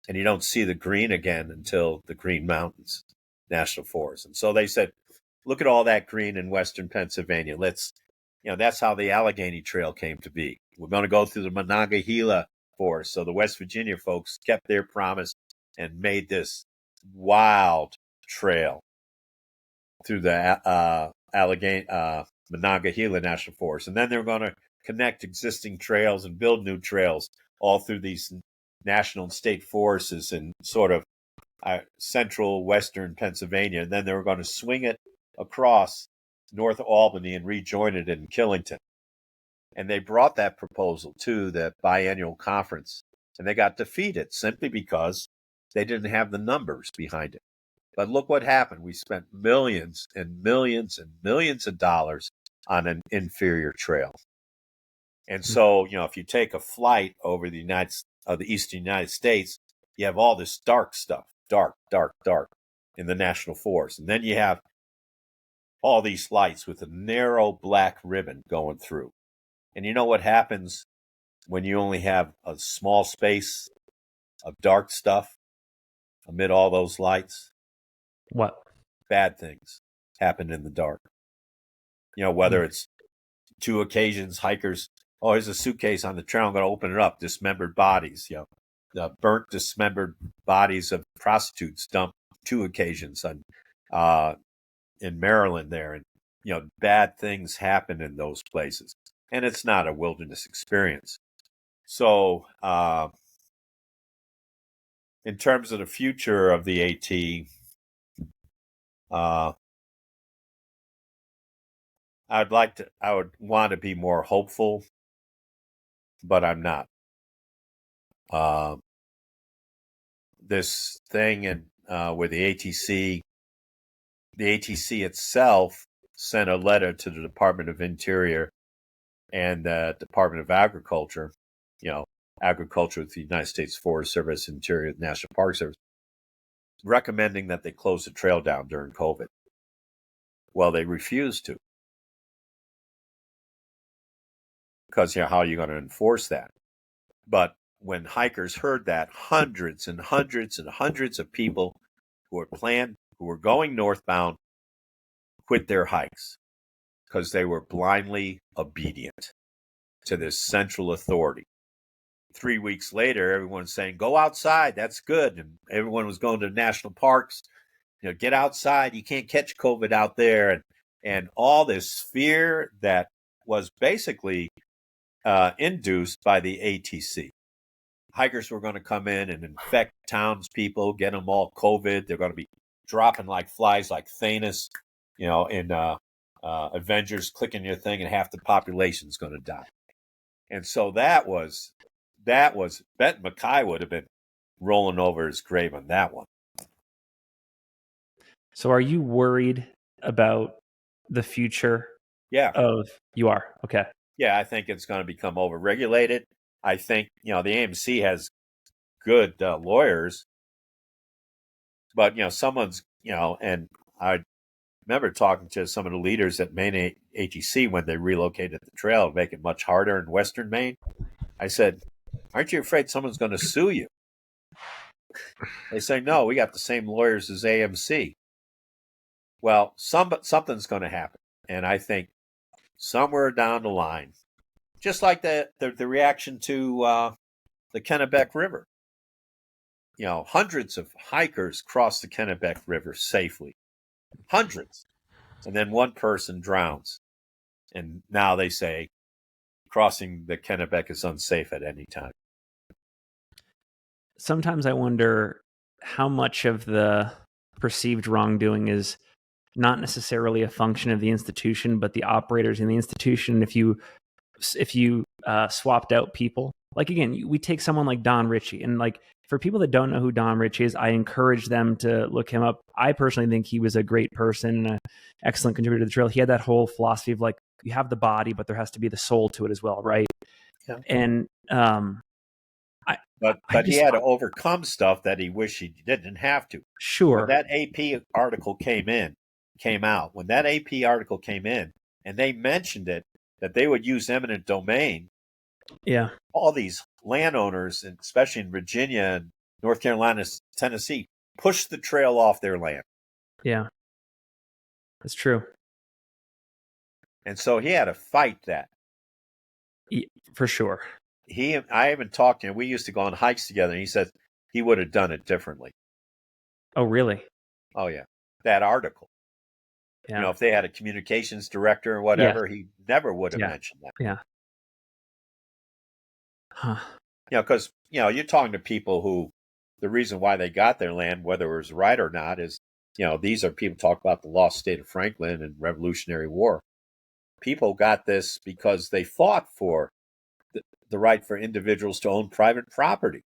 And you don't see the green again until the Green Mountains National Forest. And so they said, look at all that green in western Pennsylvania. That's how the Allegheny Trail came to be. We're going to go through the Monongahela Forest. So the West Virginia folks kept their promise and made this wild trail through the Monongahela National Forest. And then they're going to connect existing trails and build new trails all through these national and state forests in sort of central western Pennsylvania. And then they were going to swing it across North Albany and rejoin it in Killington. And they brought that proposal to the biennial conference, and they got defeated simply because they didn't have the numbers behind it. But look what happened. We spent millions and millions and millions of dollars on an inferior trail. And so, if you take a flight over the eastern United States, you have all this dark stuff, dark in the national forest. And then you have all these lights with a narrow black ribbon going through. And you know what happens when you only have a small space of dark stuff amid all those lights? What? Bad things happen in the dark. Whether it's two occasions, hikers, there's a suitcase on the trail, I'm going to open it up, dismembered bodies, the burnt, dismembered bodies of prostitutes dumped 2 occasions in Maryland there. And, bad things happen in those places. And it's not a wilderness experience. So, in terms of the future of the AT, I would want to be more hopeful, but I'm not. This thing with the ATC itself sent a letter to the Department of Interior and the Department of Agriculture, agriculture with the United States Forest Service, Interior National Park Service, recommending that they close the trail down during COVID. Well, they refused to. Because how are you going to enforce that? But when hikers heard that, hundreds and hundreds and hundreds of people who were going northbound quit their hikes because they were blindly obedient to this central authority. 3 weeks later, everyone's saying, go outside, that's good. And everyone was going to national parks, get outside, you can't catch COVID out there. And all this fear that was basically induced by the ATC. Hikers were going to come in and infect townspeople, get them all COVID. They're going to be dropping like flies, like Thanos, in Avengers, clicking your thing, and half the population's going to die. And so that was Benton MacKay would have been rolling over his grave on that one. So are you worried about the future Yeah. You are? Okay. Yeah, I think it's going to become overregulated. I think, the AMC has good lawyers, but, someone's, and I remember talking to some of the leaders at Maine ATC when they relocated the trail to make it much harder in Western Maine. I said, aren't you afraid someone's going to sue you? They say, no, we got the same lawyers as AMC. Well, something's going to happen. And I think somewhere down the line, just like the reaction to the Kennebec River, hundreds of hikers cross the Kennebec River safely. Hundreds. And then one person drowns. And now they say crossing the Kennebec is unsafe at any time. Sometimes I wonder how much of the perceived wrongdoing is not necessarily a function of the institution, but the operators in the institution. If you swapped out people, like again, we take someone like Don Ritchie, and like for people that don't know who Don Ritchie is, I encourage them to look him up. I personally think he was a great person and an excellent contributor to the trail. He had that whole philosophy of like, you have the body, but there has to be the soul to it as well, right? Yeah. And But he had to overcome stuff that he wished he didn't have to. Sure. When that AP article came out, and they mentioned it, that they would use eminent domain. Yeah. All these landowners, and especially in Virginia and North Carolina, Tennessee, pushed the trail off their land. Yeah. That's true. And so he had to fight that. For sure. I haven't talked to him. We used to go on hikes together, and he said he would have done it differently. Oh, really? Oh, yeah. That article. Yeah. If they had a communications director or whatever, he never would have mentioned that. Yeah. Huh. Because, you're talking to people who the reason why they got their land, whether it was right or not, is, these are people talk about the lost state of Franklin and Revolutionary War. People got this because they fought for the right for individuals to own private property.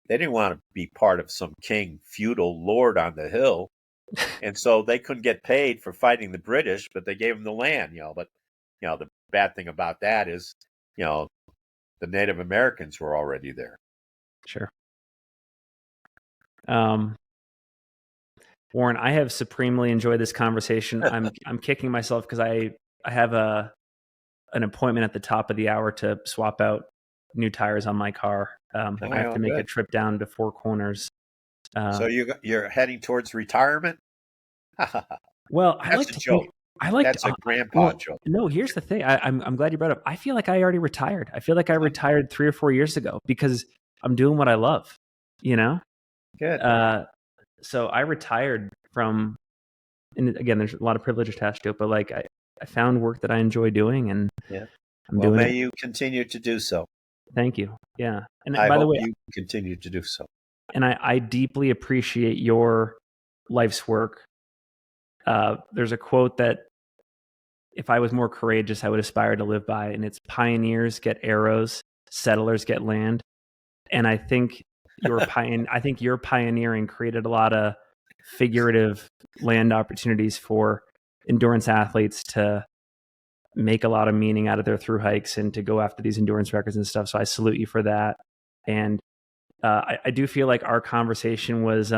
They didn't want to be part of some king, feudal lord on the hill. And so they couldn't get paid for fighting the British, but they gave them the land, But, the bad thing about that is, the Native Americans were already there. Sure. Warren, I have supremely enjoyed this conversation. I'm kicking myself because I have an appointment at the top of the hour to swap out new tires on my car. I have to make a trip down to Four Corners. So you're heading towards retirement? Well, that's a joke. That's a grandpa joke. No, here's the thing. I'm glad you brought it up. I feel like I already retired. I feel like I retired 3 or 4 years ago because I'm doing what I love. Good. So I retired from, and again, there's a lot of privilege attached to it, but like I found work that I enjoy doing, and I'm doing may you continue to do so. Thank you. Yeah. And by the way, you continue to do so. And I deeply appreciate your life's work. There's a quote that if I was more courageous, I would aspire to live by, and it's pioneers get arrows, settlers get land. And I think your pioneering created a lot of figurative land opportunities for endurance athletes to make a lot of meaning out of their thru hikes and to go after these endurance records and stuff. So I salute you for that. And I do feel like our conversation was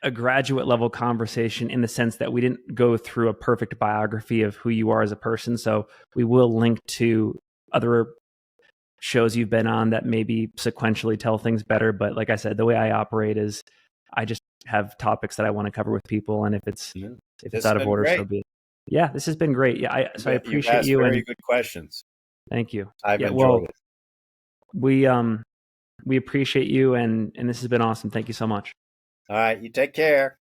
a graduate level conversation in the sense that we didn't go through a perfect biography of who you are as a person. So we will link to other shows you've been on that maybe sequentially tell things better. But like I said, the way I operate is I just have topics that I want to cover with people. And if it's out of order, so be it. Yeah, this has been great. Yeah, I appreciate you. Very good questions. Thank you. I've enjoyed it. We appreciate you, and this has been awesome. Thank you so much. All right, you take care.